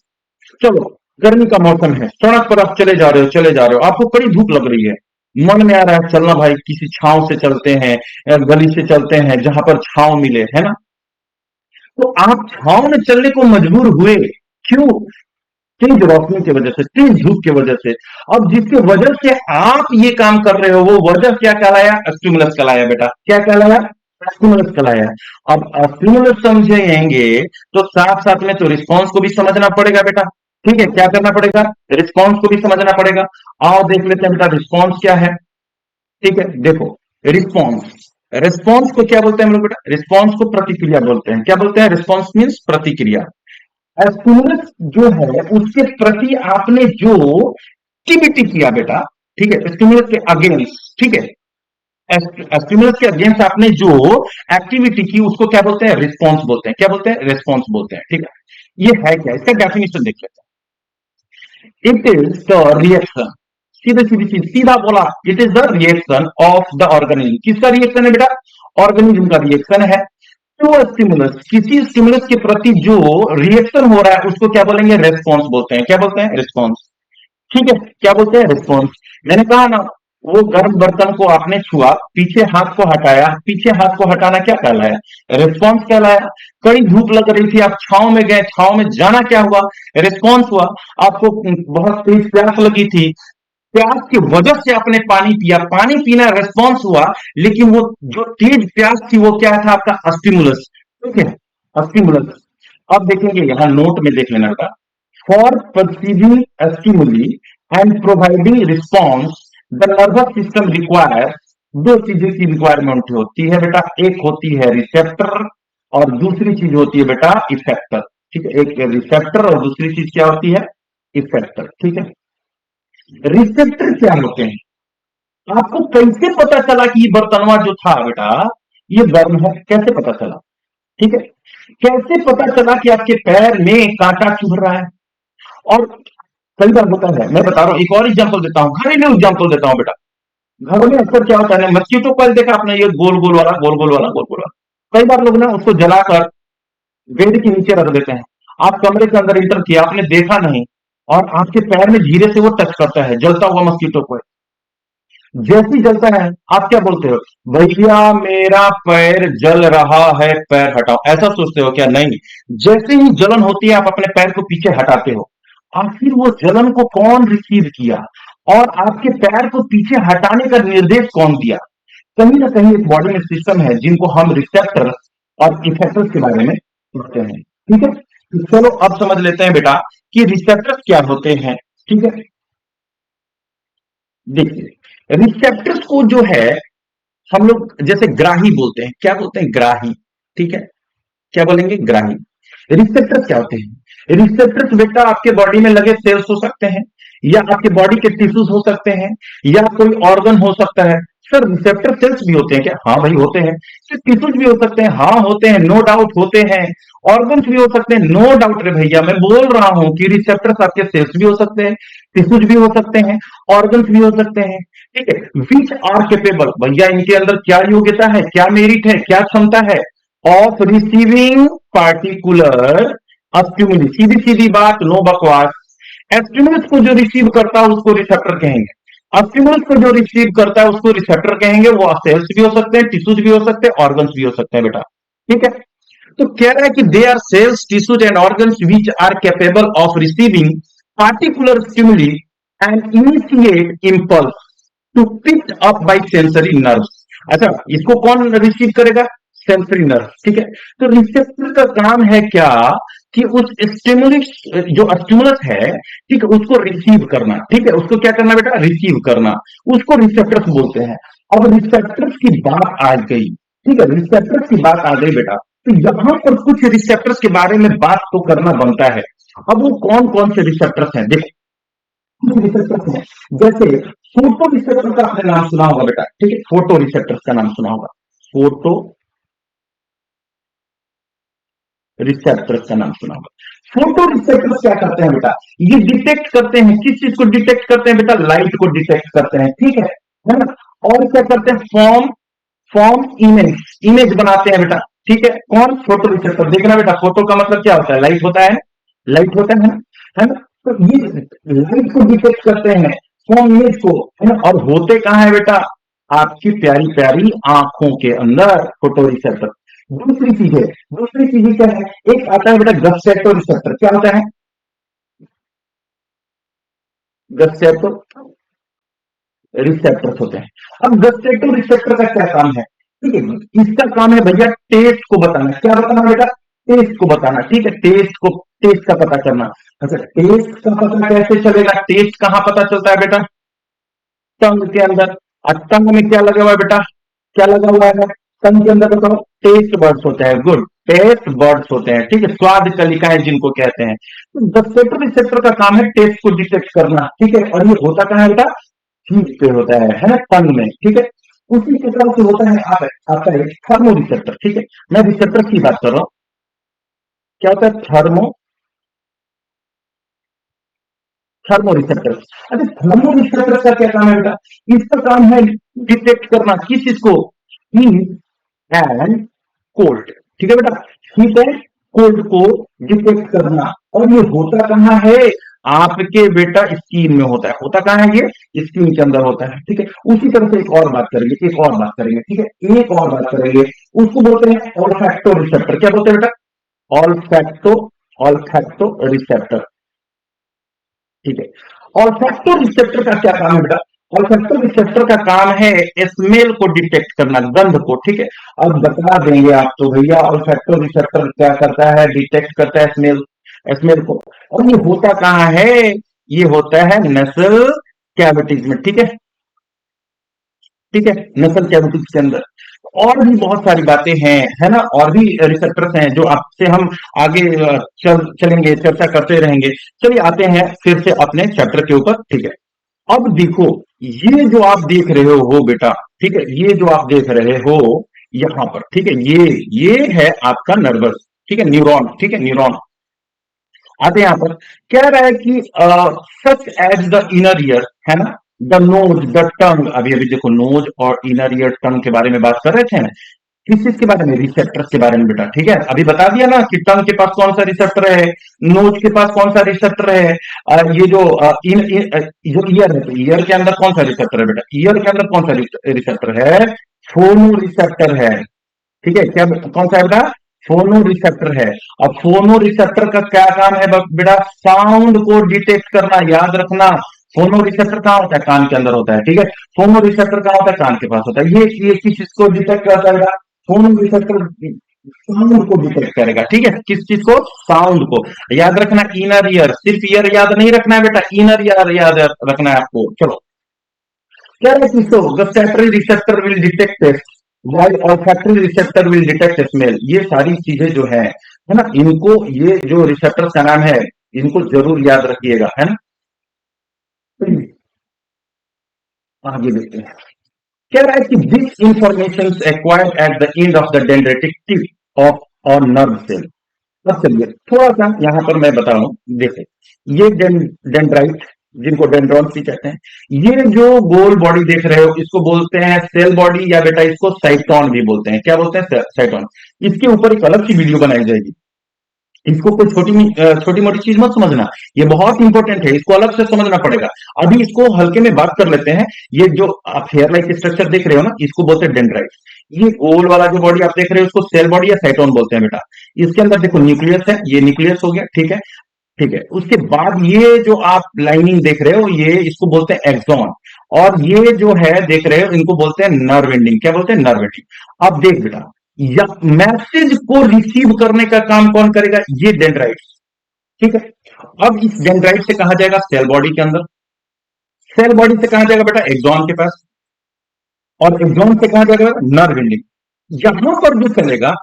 चलो, गर्मी का मौसम है, सड़क पर आप चले जा रहे हो, आपको कड़ी धूप लग रही है, मन में आ रहा है चलना भाई किसी छांव से चलते हैं, गली से चलते हैं जहां पर छांव मिले, है ना। तो आप छांव में चलने को मजबूर हुए। क्यों? तेज रोशनी की वजह से, तेज धूप की वजह से। अब जिसकी वजह से आप ये काम कर रहे हो, वो वजह क्या कहलाया? स्टिमुलस कहलाया बेटा। क्या कहलाया? स्टिमुलस कहलाया। अब स्टिमुलस समझेंगे तो साथ साथ में तो रिस्पॉन्स को भी समझना पड़ेगा बेटा, ठीक है। क्या करना पड़ेगा? रिस्पॉन्स को भी समझना पड़ेगा। आओ देख लेते हैं बेटा रिस्पॉन्स क्या है, ठीक है। देखो, रिस्पॉन्स, रिस्पॉन्स को क्या बोलते हैं हम लोग बेटा? रिस्पॉन्स को प्रतिक्रिया बोलते हैं। क्या बोलते हैं? रिस्पॉन्स मीन्स प्रतिक्रिया। स्टिमुलस जो है उसके प्रति आपने जो एक्टिविटी किया बेटा, ठीक है, स्टिमुलस के अगेंस्ट, ठीक है, स्टिमुलस के अगेंस्ट आपने जो एक्टिविटी की उसको क्या बोलते हैं? रिस्पॉन्स बोलते हैं। क्या बोलते हैं? रिस्पॉन्स बोलते हैं, ठीक है। ये है क्या? इसका डेफिनेशन देख लेते हैं। इट इज द रिएक्शन, सीधे सीधी चीज, सीधा बोला, it is the reaction of the organism. किसका रिएक्शन है बेटा? ऑर्गेनिज्म का रिएक्शन है टू स्टिमुलस। किसी स्टिमुलस के प्रति जो रिएक्शन हो रहा है उसको क्या बोलेंगे? रेस्पॉन्स बोलते हैं। क्या बोलते हैं? रिस्पॉन्स, ठीक है। क्या बोलते हैं? रिस्पॉन्स। मैंने कहा ना, वो गर्म बर्तन को आपने छुआ, पीछे हाथ को हटाया, पीछे हाथ को हटाना क्या कहलाया? रिस्पॉन्स कहलाया। कड़ी धूप लग रही थी, आप छांव में गए, छांव में जाना क्या हुआ? रिस्पॉन्स हुआ। आपको बहुत तेज प्यास लगी थी, प्यास की वजह से आपने पानी पिया, पानी पीना रिस्पॉन्स हुआ। लेकिन वो जो तेज प्यास थी वो क्या था? आपका स्टिमुलस, ठीक है, स्टिमुलस। अब देखेंगे यहां नोट में देख लेना बेटा, for perceiving stimuli and providing response the nervous system require. दो चीजें की रिक्वायरमेंट होती है बेटा, एक होती है रिसेप्टर और दूसरी चीज होती है बेटा इफेक्टर, ठीक है। एक रिसेप्टर और दूसरी चीज क्या होती है? इफेक्टर, ठीक है। रिसेप्टर क्या होते हैं? आपको कैसे पता चला कि ये बर्तनवा जो था बेटा ये गर्म है? कैसे पता चला? ठीक है, कैसे पता चला कि आपके पैर में कांटा चुभ रहा है? और कई बार होता है, मैं बता रहा हूं, एक और एग्जांपल देता हूं, घरेलू एग्जांपल देता हूं बेटा। घरों में अक्सर क्या होता है ना, मस्कीटो कॉइल देखा आपने, ये गोल गोल वाला, गोल गोल वाला, गोल गोल वाला। कई बार लोग ना उसको जलाकर बेड के नीचे रख देते हैं। आप कमरे के अंदर इंटर किया, आपने देखा नहीं, और आपके पैर में धीरे से वो टच करता है, जलता हुआ मस्कीटो कॉइल। जैसे ही जलता है आप क्या बोलते हो, भैया मेरा पैर जल रहा है, पैर हटाओ, ऐसा सोचते हो क्या? नहीं। जैसे ही जलन होती है आप अपने पैर को पीछे हटाते हो। आखिर वो जलन को कौन रिसीव किया और आपके पैर को पीछे हटाने का निर्देश कौन दिया? कहीं ना कहीं एक बॉडी में सिस्टम है जिनको हम रिसेप्टर और इफेक्टर्स के बारे में पढ़ते हैं। ठीक है, तो चलो अब समझ लेते हैं बेटा कि रिसेप्टर्स क्या होते हैं। ठीक है, देखिए रिसेप्टर्स को जो है हम लोग जैसे ग्राही बोलते हैं, क्या बोलते हैं? ग्राही। ठीक है, क्या बोलेंगे? ग्राही। रिसेप्टर्स क्या होते हैं? रिसेप्टर्स बेटा आपके बॉडी में लगे सेल्स हो सकते हैं, या आपके बॉडी के टिश्यूज हो सकते हैं, या कोई ऑर्गन हो सकता है। सर रिसेप्टर सेल्स भी होते हैं क्या? हाँ भाई होते हैं। टिश्यूज भी हो सकते हैं, हाँ होते हैं, नो डाउट होते हैं। ऑर्गन्स भी हो सकते हैं, नो डाउट रे भैया, मैं बोल रहा हूं कि रिसेप्टर्स आपके सेल्स भी हो सकते हैं, टिश्यूज भी हो सकते हैं, ऑर्गन्स भी हो सकते हैं। ठीक है, विच आर केपेबल, भैया इनके अंदर क्या योग्यता है, क्या मेरिट है, क्या क्षमता है ऑफ रिसीविंग पार्टिकुलर स्टिमुलस। सीधी सीधी बात, नो बकवास। स्टिमुलस को जो रिसीव करता है उसको रिसेप्टर कहेंगे, स्टिमुलस को जो रिसीव करता है उसको रिसेप्टर कहेंगे। वो सेल्स भी हो सकते हैं, टिश्यूज भी हो सकते हैं, ऑर्गन्स भी हो सकते हैं बेटा। ठीक है, तो कह रहा है कि they are cells, tissues and organs which are capable of receiving particular stimuli and initiate impulse to pick up by sensory nerve. अच्छा, इसको कौन रिसीव करेगा? Sensory nerve. ठीक है, तो रिसेप्टर का काम है क्या कि उस स्टिमुलस, जो स्टिमुलस है, ठीक है, उसको रिसीव करना। ठीक है, उसको क्या करना बेटा? रिसीव करना। उसको रिसेप्टर्स बोलते हैं। अब रिसेप्टर्स की बात आ गई। ठीक है, रिसेप्टर्स की बात आ गई बेटा, तो यहां पर कुछ रिसेप्टर्स के बारे में बात तो करना बनता है। अब वो कौन कौन से रिसेप्टर्स हैं देखो। कुछ रिसेप्टर्स हैं जैसे फोटो रिसेप्टर का आपने नाम सुना होगा बेटा। ठीक है, फोटो रिसेप्टर्स का नाम सुना होगा। फोटो रिसेप्टर्स का नाम सुना होगा। फोटो रिसेप्टर्स क्या करते हैं बेटा? ये डिटेक्ट करते हैं, किस चीज को डिटेक्ट करते हैं बेटा? लाइट को डिटेक्ट करते हैं। ठीक है ना? और क्या करते हैं? फॉर्म फॉर्म इमेज, इमेज बनाते हैं बेटा। ठीक है, कौन? Photo receptor. देखना बेटा, फोटो का मतलब क्या होता है? लाइट होता है, लाइट होता है ना? तो ये लाइट को डिटेक्ट करते हैं, फॉर्म इमेज को, है ना? और होते कहां है बेटा? आपकी प्यारी प्यारी आंखों के अंदर फोटो रिसेप्टर। दूसरी चीज है, दूसरी चीज क्या है? एक आता है बेटा गस्टेटो रिसेप्टर। क्या होता है गस्टेटो? रिसेप्टर्स होते हैं। अब गस्टेटो रिसेप्टर का क्या काम है? ठीक है, इसका काम है भैया टेस्ट को बताना। क्या बताना बेटा? टेस्ट को बताना। ठीक है, टेस्ट को, टेस्ट का पता करना। अच्छा, टेस्ट का पता कैसे चलेगा? टेस्ट कहां पता चलता है बेटा? टंग के अंदर। और टंग में क्या लगा हुआ है बेटा? क्या लगा हुआ है टंग के अंदर? बताओ। टेस्ट बर्ड्स होते हैं। गुड, टेस्ट बर्ड्स होते हैं। ठीक है, स्वाद कलिकाएं जिनको कहते हैं। तो गस्टेटो रिसेप्टर का काम है टेस्ट को डिटेक्ट करना। ठीक है, और ये होता कहां है बेटा? ठीक पे होता है ना? टंग में। ठीक है, उसी प्रकार से होता है आपका एक थर्मो रिसेप्टर। ठीक है, मैं रिसेप्टर की बात कर रहा हूं। क्या होता है? Thermo receptor. अच्छा, थर्मो रिसेप्टर का क्या काम है बेटा? इसका काम है डिटेक्ट करना किस चीज को? Heat and cold. ठीक है बेटा, हीट एंड कोल्ड को डिटेक्ट करना। और ये होता कहां है? आपके बेटा स्किन में होता है। होता कहां है? ये स्किन के अंदर होता है। ठीक है, उसी तरह से एक और बात करेंगे, एक और बात करेंगे। ठीक है, एक और बात करेंगे। उसको बोलते हैं ऑल्फैक्टो रिसेप्टर। क्या बोलते हैं बेटा? ऑल्फैक्टो, ऑल्फैक्टो रिसेप्टर। ठीक है, ऑल्फैक्टो रिसेप्टर का क्या काम है बेटा? ऑल्फैक्टो रिसेप्टर का काम है स्मेल को डिटेक्ट करना, गंध को। ठीक है, अब बता देंगे आप तो भैया ऑल्फैक्टो रिसेप्टर क्या करता है? डिटेक्ट करता है स्मेल, स्मेल को। और ये होता कहां है? ये होता है नसल कैविटीज में। ठीक है, ठीक है, नसल कैविटीज के अंदर। और भी बहुत सारी बातें हैं, है ना? और भी रिसेप्टर्स हैं जो आपसे हम आगे चलेंगे, चर्चा करते रहेंगे। चलिए आते हैं फिर से अपने चैप्टर के ऊपर। ठीक है, अब देखो, ये जो आप देख रहे हो बेटा, ठीक है, ये जो आप देख रहे हो यहां पर, ठीक है, ये है आपका नर्वस। ठीक है, न्यूरॉन। ठीक है, न्यूरॉन। आते हैं यहां पर। कह रहा है कि such as the inner ear, है ना, द नोज, द टंग। अभी अभी देखो, नोज और इनर ईयर, टंग के बारे में बात कर रहे थे ना। किस चीज के बारे में? रिसेप्टर्स के बारे में बेटा, ठीक है। अभी बता दिया ना कि टंग के पास कौन सा रिसेप्टर है, नोज के पास कौन सा रिसेप्टर है, ये जो जो ईयर है, तो ईयर के अंदर कौन सा रिसेप्टर है बेटा? ईयर के अंदर कौन सा रिसेप्टर है? फोनो रिसेप्टर है, ठीक है। क्या कौन सा है बेटा? फोनो रिसेप्टर है। अब फोनो रिसेप्टर का क्या काम है बेटा? साउंड को डिटेक्ट करना, याद रखना। फोनो रिसेप्टर कहाँ होता है? कान के अंदर होता है, ठीक है। फोनो रिसेप्टर कहाँ होता है? कान के पास होता है। ये किस चीज को डिटेक्ट करता है बेटा? फोनो रिसेप्टर साउंड को डिटेक्ट करेगा, ठीक है। किस चीज को? साउंड को। याद रखना, इनर ईयर, सिर्फ ईयर याद नहीं रखना है बेटा, इनर ईयर याद रखना है आपको। चलो, क्या है किसको? Gustatory receptor will detect taste, while olfactory receptor will detect smell. ये सारी चीजें जो है ना, इनको, ये जो रिसेप्टर का नाम है, इनको जरूर याद रखिएगा, है ना। आगे देखते हैं। कह रहा है कि this information acquired eight the end of the dendritic tip of और नर्व सेल। अब चलिए थोड़ा सा यहां पर मैं बता रहा हूं, देखे, ये डेंड्राइट, जिनको डेंड्रॉन्स भी कहते हैं, ये जो गोल बॉडी देख रहे हो, इसको बोलते हैं सेल बॉडी, या बेटा इसको साइटोन भी बोलते हैं। क्या बोलते हैं? साइटोन। इसके ऊपर एक अलग सी वीडियो बनाई जाएगी। इसको कोई छोटी मोटी चीज मत समझना, ये बहुत इंपॉर्टेंट है, इसको अलग से समझना पड़ेगा। अभी इसको हल्के में बात कर लेते हैं। ये जो आप हेयर लाइक स्ट्रक्चर देख रहे हो ना, इसको बोलते हैं डेंड्राइट। ये गोल वाला जो बॉडी आप देख रहे हो, उसको सेल बॉडी या साइटोन बोलते हैं बेटा। इसके अंदर देखो न्यूक्लियस है, ये न्यूक्लियस हो गया, ठीक है। ठीक है, उसके बाद ये जो आप लाइनिंग देख रहे हो, ये इसको बोलते हैं एक्सॉन। और ये जो है देख रहे हो, इनको बोलते हैं नर्व एंडिंग। क्या बोलते हैं? Nerve ending. अब देख बेटा, या मैसेज को रिसीव करने का काम कौन करेगा? ये डेंड्राइट, ठीक है। अब इस डेंड्राइट से कहा जाएगा सेल बॉडी के अंदर, सेल बॉडी से कहा जाएगा बेटा एक्सॉन के पास, और एक्सॉन से कहा जाएगा नर्व एंडिंग। यहां पर जो चलेगा,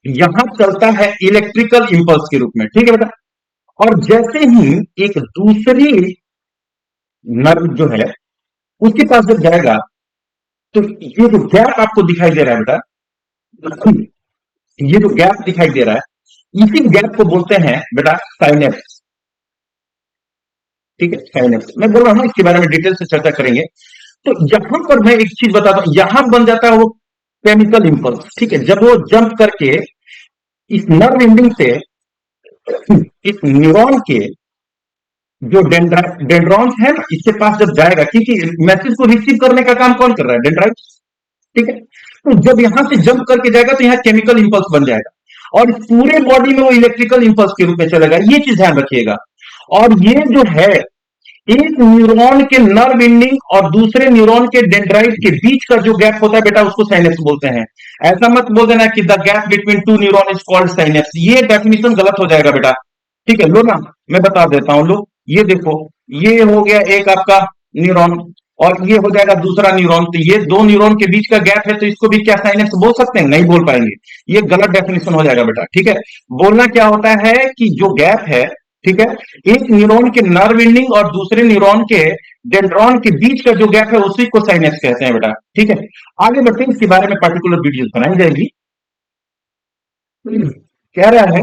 यहां चलता है इलेक्ट्रिकल इंपल्स के रूप में, ठीक है बेटा। और जैसे ही एक दूसरी नर्व जो है उसके पास जब जाएगा, तो ये जो गैप आपको दिखाई दे रहा है बेटा, ये जो गैप दिखाई दे रहा है, इसी गैप को बोलते हैं बेटा साइनेप्स, ठीक है। साइनेप्स मैं बोल रहा हूं, इसके बारे में डिटेल से चर्चा करेंगे। तो यहां पर मैं एक चीज बताता हूं, यहां बन जाता है वो केमिकल इंपल्स, ठीक है। जब वो जंप करके इस नर्व एंडिंग से इस न्यूरॉन के जो डेंड्रॉन्स है ना, इसके पास जब जाएगा, क्योंकि मैसेज को रिसीव करने का काम कौन कर रहा है? डेंड्राइट, ठीक है। तो जब यहां से जंप करके जाएगा, तो यहां केमिकल इंपल्स बन जाएगा, और इस पूरे बॉडी में वो इलेक्ट्रिकल इंपल्स के रूप में चलेगा। ये चीज ध्यान रखिएगा। और ये जो है, एक न्यूरॉन के नर्व एंडिंग और दूसरे न्यूरॉन के डेंड्राइट के बीच का जो गैप होता है बेटा, उसको साइनेप्स बोलते हैं। ऐसा मत बोल देना कि the gap between two neuron is called synapse, ये डेफिनेशन गलत हो जाएगा बेटा, ठीक है। लो ना, मैं बता देता हूं, लो ये देखो, ये हो गया एक आपका न्यूरॉन, और ये हो जाएगा दूसरा न्यूरॉन। तो ये दो न्यूरॉन के बीच का गैप है, तो इसको भी क्या साइनेप्स बोल सकते हैं? नहीं बोल पाएंगे, ये गलत डेफिनेशन हो जाएगा बेटा, ठीक है। बोलना क्या होता है कि जो गैप है, ठीक है, एक न्यूरॉन के नर्व एंडिंग और दूसरे न्यूरॉन के डेंड्रॉन के बीच का जो गैप है, उसी को साइनेप्स कहते हैं बेटा, ठीक है। आगे बढ़ते हैं, इसके बारे में पर्टिकुलर वीडियोस बनाई जाएगी। कह रहा है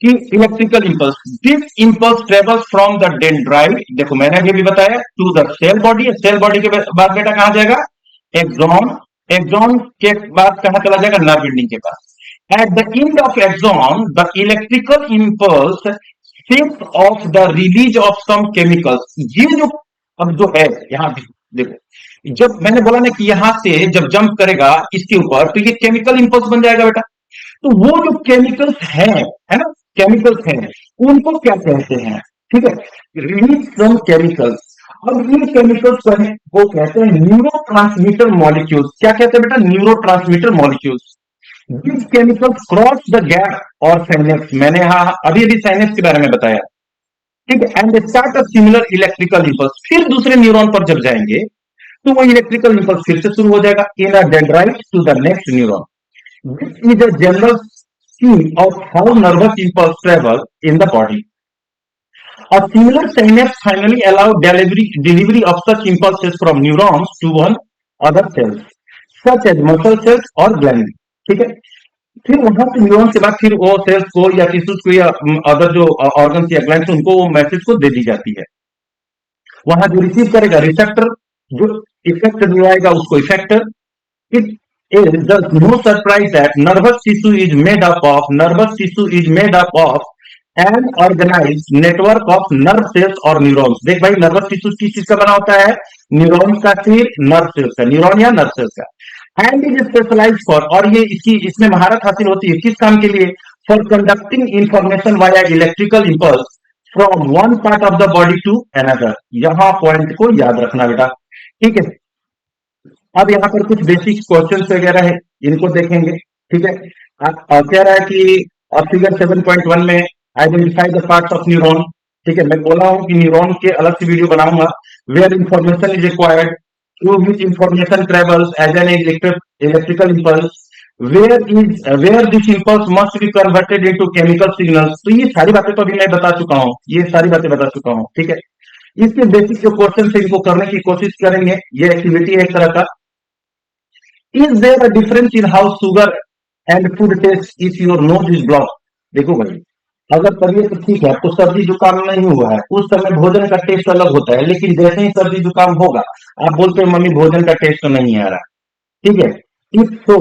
कि electrical impulse, this impulse travels from the dendrite, देखो मैंने अभी भी बताया, to the cell body. Cell body के बाद बेटा कहां जाएगा? एक्सॉन। एक्सॉन के बाद कहां चला जाएगा? नर्व एंडिंग के पास। At the end of axon, the electrical impulse shift of the release of some chemicals. ये जो अब जो है यहां देखो, जब मैंने बोला ना कि यहां से जब जंप करेगा इसके ऊपर, तो ये केमिकल इंपल्स बन जाएगा बेटा। तो वो जो केमिकल्स है ना, केमिकल्स हैं, उनको क्या कहते हैं? ठीक है, रिलीज फ्रॉम केमिकल्स। अब ये केमिकल्स वो कहते हैं न्यूरो ट्रांसमीटर मॉलिक्यूल्स। क्या कहते हैं बेटा? Neuro transmitter molecules. This chemicals cross the gap और साइनेप्स, मैंने यहां अभी अभी साइनेप्स के बारे में बताया, ठीक है। And start a similar electrical impulse, फिर दूसरे न्यूरॉन पर जब जाएंगे, तो वो इलेक्ट्रिकल इंपल्स फिर से शुरू हो जाएगा in a dendrite to the next neuron. This is a general scheme of how nervous impulse travel in the body. A similar synapse finally allow delivery of such impulses from neurons to one other cells, such as muscle cells or gland. ठीक है, फिर वहां से neuron के बाद फिर वो sales को या टिश्यूज को या अदर जो ऑर्गन्स या ग्लैंड्स, उनको वो मैसेज को दे दी जाती है। वहां जो रिसीव करेगा रिसेप्टर, जो इफेक्ट दिलाएगा उसको effector, there's no surprise that nervous tissue is made up of an organized network of nerve cells or neurons. देख भाई नर्वस टिश्यू किस चीज का बना होता है? न्यूरॉन्स का, फिर नर्व सेल्स का, न्यूरॉन या नर्व सेल्स का। एंड इज स्पेशलाइज फॉर, और ये इसकी इसमें महारत हासिल होती है किस काम के लिए? For conducting information via electrical impulse from one part of the body to another. यहां पॉइंट को याद रखना बेटा, ठीक है। अब यहाँ पर कुछ बेसिक क्वेश्चन वगैरह है, इनको देखेंगे, ठीक है। कह रहा है कि फिगर 7.1 में identify the parts of neuron, ठीक है। मैं बोला हूं कि न्यूरॉन के अलग से वीडियो बनाऊंगा। Where information is required, through which information travels as an electrical impulse, where this impulse must be converted into chemical signals. तो ये सारी बातें तो अभी मैं बता चुका हूँ, ये सारी बातें बता चुका हूँ, ठीक है। इसके बेसिक जो क्वेश्चन है इनको करने की कोशिश करेंगे। ये एक्टिविटी है एक तरह का। Is there a difference in how sugar and food taste if your nose is block? देखो भाई, अगर तबीयत ठीक है तो सर्दी जुकाम नहीं हुआ है, उस समय भोजन का टेस्ट अलग होता है, लेकिन जैसे ही सर्दी जुकाम होगा आप बोलते हो मम्मी भोजन का टेस्ट तो नहीं आ रहा, ठीक है। If so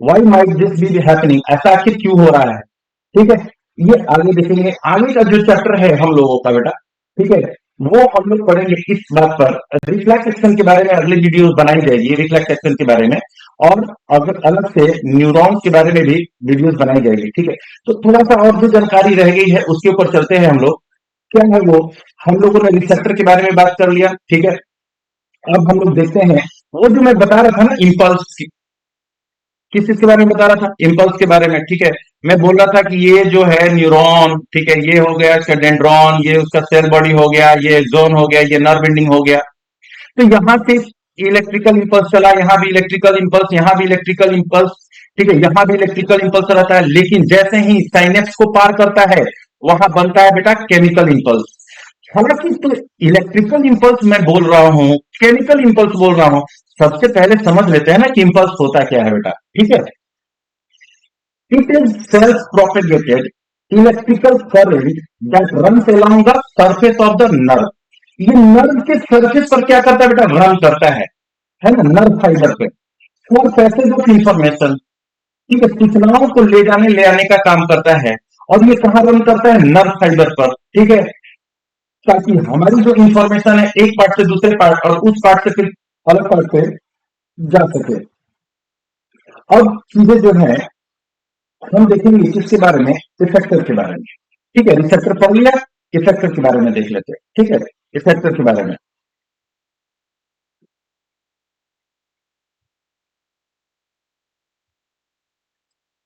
why might this be happening? ऐसा आखिर क्यों हो रहा है, ठीक है। ये आगे देखेंगे। आगे का जो चैप्टर है हम लोगों का बेटा, ठीक है, वो हम लोग पढ़ेंगे इस बात पर। रिफ्लेक्स एक्शन के बारे में अगले वीडियो बनाई जाएगी, रिफ्लेक्स एक्शन के बारे में, और अगर अलग से न्यूरॉन्स के बारे में भी वीडियोस बनाई जाएगी, ठीक है। तो थोड़ा सा और जो जानकारी रह गई है उसके ऊपर चलते हैं हम लोग। क्या है वो? हम लोगों ने रिसेप्टर के बारे में बात कर लिया, ठीक है। अब हम लोग देखते हैं वो जो मैं बता रहा था ना इम्पल्स, किस चीज के बारे में बता रहा था? इम्पल्स के बारे में, ठीक है। मैं बोल रहा था कि ये जो है न्यूरॉन, ठीक है, ये हो गया इसका डेंड्रॉन, ये उसका सेल बॉडी हो गया, ये जोन हो गया, ये नर्व एंडिंग हो गया। तो यहां से इलेक्ट्रिकल इंपल्स चला, यहां भी इलेक्ट्रिकल इंपल्स, यहां भी इलेक्ट्रिकल इंपल्स, ठीक है, यहां भी इलेक्ट्रिकल इंपल्स रहता है। लेकिन जैसे ही साइनेप्स को पार करता है वहां बनता है बेटा केमिकल इंपल्स। हालांकि तो इलेक्ट्रिकल इंपल्स मैं बोल रहा हूं, केमिकल इंपल्स बोल रहा हूं, सबसे पहले समझ लेते हैं ना कि इंपल्स होता क्या है बेटा, ठीक है। It is self propagated electrical current that runs along the surface of the nerve. ये नर्व के सरफेस पर क्या करता है बेटा? रन करता है ना, नर्व फाइबर पे। फॉर पैसेज ऑफ इंफॉर्मेशन, ठीक है, सूचनाओं को ले जाने ले आने का काम करता है। और ये कहां रन करता है? नर्व फाइबर पर, ठीक है, ताकि हमारी जो इंफॉर्मेशन है एक पार्ट से दूसरे पार्ट और उस पार्ट से फिर अलग पार्ट पे जा सके। अब चीजें जो है हम देखेंगे किसके बारे में? इफेक्टर के बारे में, ठीक है। रिसेप्टर पढ़ लिया, इफेक्टर के बारे में देख लेते हैं, ठीक है। इफेक्टर के बारे में,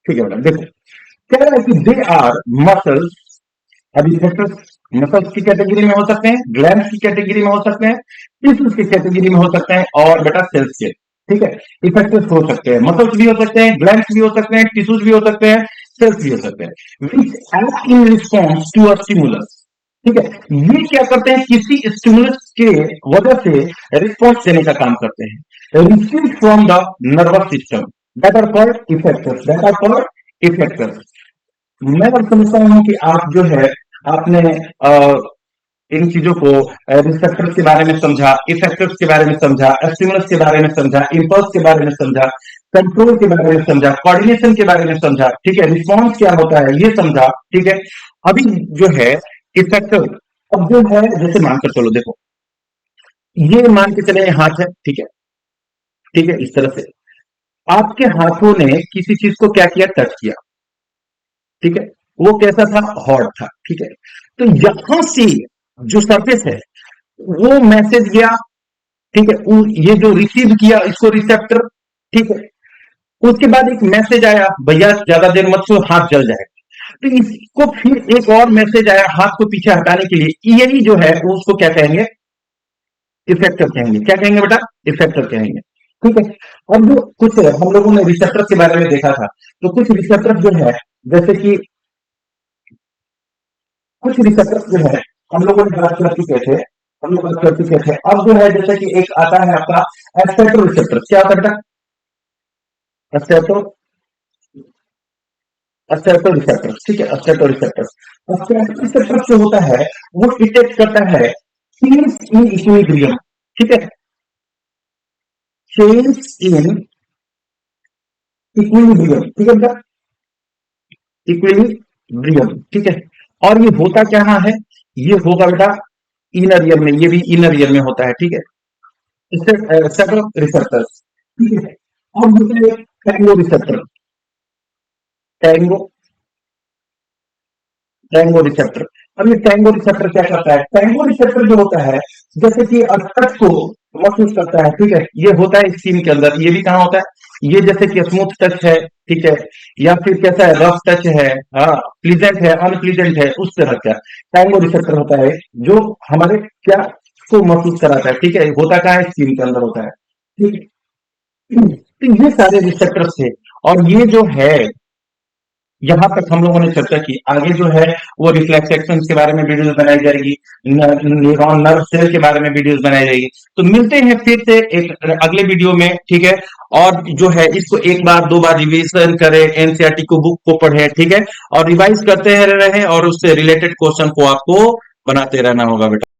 ठीक है मैडम। देखो, कह रहा है कि दे आर मसल्स। अब इफेक्टर्स मसल्स की कैटेगरी में हो सकते हैं, ग्लैंड्स की कैटेगरी में हो सकते हैं, टिश्यूज की कैटेगरी में हो सकते हैं, और बेटा सेल्स के, ठीक है, इफेक्टर्स हो सकते हैं। मसल्स भी हो सकते हैं, ग्लैंड्स भी हो सकते हैं, टिश्यूज भी हो सकते हैं, सेल्स भी हो सकते हैं। Which act in response to a stimulus, ठीक है, ये क्या करते हैं? किसी स्टिमुलस के वजह से रिस्पॉन्स देने का काम करते हैं। Receive from the nervous system, that are called effectors, that are called effectors. मैं अब समझता हूं कि आप जो है आपने इन चीजों को रिसेप्टर्स के बारे में समझा, इफेक्टर्स के बारे में समझा, स्टिमुलस के बारे में समझा, इंपल्स के बारे में समझा, कंट्रोल के बारे में समझा, कोऑर्डिनेशन के बारे में समझा, ठीक है, रिस्पॉन्स क्या होता है ये समझा, ठीक है। अभी जो है इफेक्टर, अब जो है जैसे मानकर चलो, देखो ये मान के चले हाथ है, ठीक है, ठीक है, इस तरह से आपके हाथों ने किसी चीज को क्या किया? टच किया, ठीक है। वो कैसा था? हॉट था, ठीक है। तो यहां से जो सरफेस है वो मैसेज गया, ठीक है, ये जो रिसीव किया इसको रिसेप्टर, ठीक है। उसके बाद एक मैसेज आया, भैया ज्यादा देर मत सो हाथ जल जाएगा। तो इसको फिर एक और मैसेज आया हाथ को पीछे हटाने के लिए, यही जो है वो उसको क्या कहेंगे? इफेक्टर कहेंगे। क्या कहेंगे बेटा? इफेक्टर कहेंगे, ठीक है। अब जो कुछ हम लोगों ने रिसेप्टर के बारे में देखा था, तो कुछ रिसेप्टर जो है, जैसे कि कुछ रिसेप्टर जो है हम लोगों ने बात कर चुके थे, हम लोग बात कर चुके थे। अब जो है जैसे कि एक आता है आपका एस्टेटो रिसेप्टर। क्या होता है बेटा? एस्टेटो एस्टेटो रिसेप्टर, ठीक है, एस्टेटो रिसेप्टर। एस्टेटो रिसेप्टर जो होता है वो डिटेक्ट करता है चेंज इन इक्विलिब्रियम, ठीक है, चेंज इन इक्विलिब्रियम, ठीक है बेटा, इक्विलिब्रियम, ठीक है। और ये होता क्या है, ये होगा बेटा इनर ईयर में, ये भी इनर ईयर में होता है, ठीक है। सेट ऑफ रिसेप्टर्स, ठीक है। और होता है tango receptor, tango tango receptor. अब ये टैंगो रिसेप्टर क्या करता है, टैंगो रिसेप्टर जो होता है, जैसे कि टच को महसूस करता है, ठीक है। ये होता है स्किन के अंदर, ये भी कहाँ होता है, ये जैसे कि स्मूथ टच है, ठीक है, या फिर कैसा है, रफ टच है, हाँ, प्लीजेंट है, अनप्लीजेंट है, उस तरह का टैंगो रिसेप्टर होता है, जो हमारे क्या को महसूस कराता है, ठीक है। होता क्या है, स्किन के अंदर होता है, ठीक है। तो ये सारे रिसेप्टर्स थे। और ये जो है, यहाँ तक हम लोगों ने चर्चा की। आगे जो है वो रिफ्लेक्स एक्शन के बारे में वीडियोस बनाई जाएगी, न्यूरॉन नर्व सेल के बारे में वीडियोस बनाई जाएगी। तो मिलते हैं फिर से एक अगले वीडियो में, ठीक है। और जो है इसको एक बार दो बार रिवीजन करें, एनसीईआरटी को बुक को पढ़े, ठीक है। और रिवाइज करते रहे और उससे रिलेटेड क्वेश्चन को आपको बनाते रहना होगा बेटा।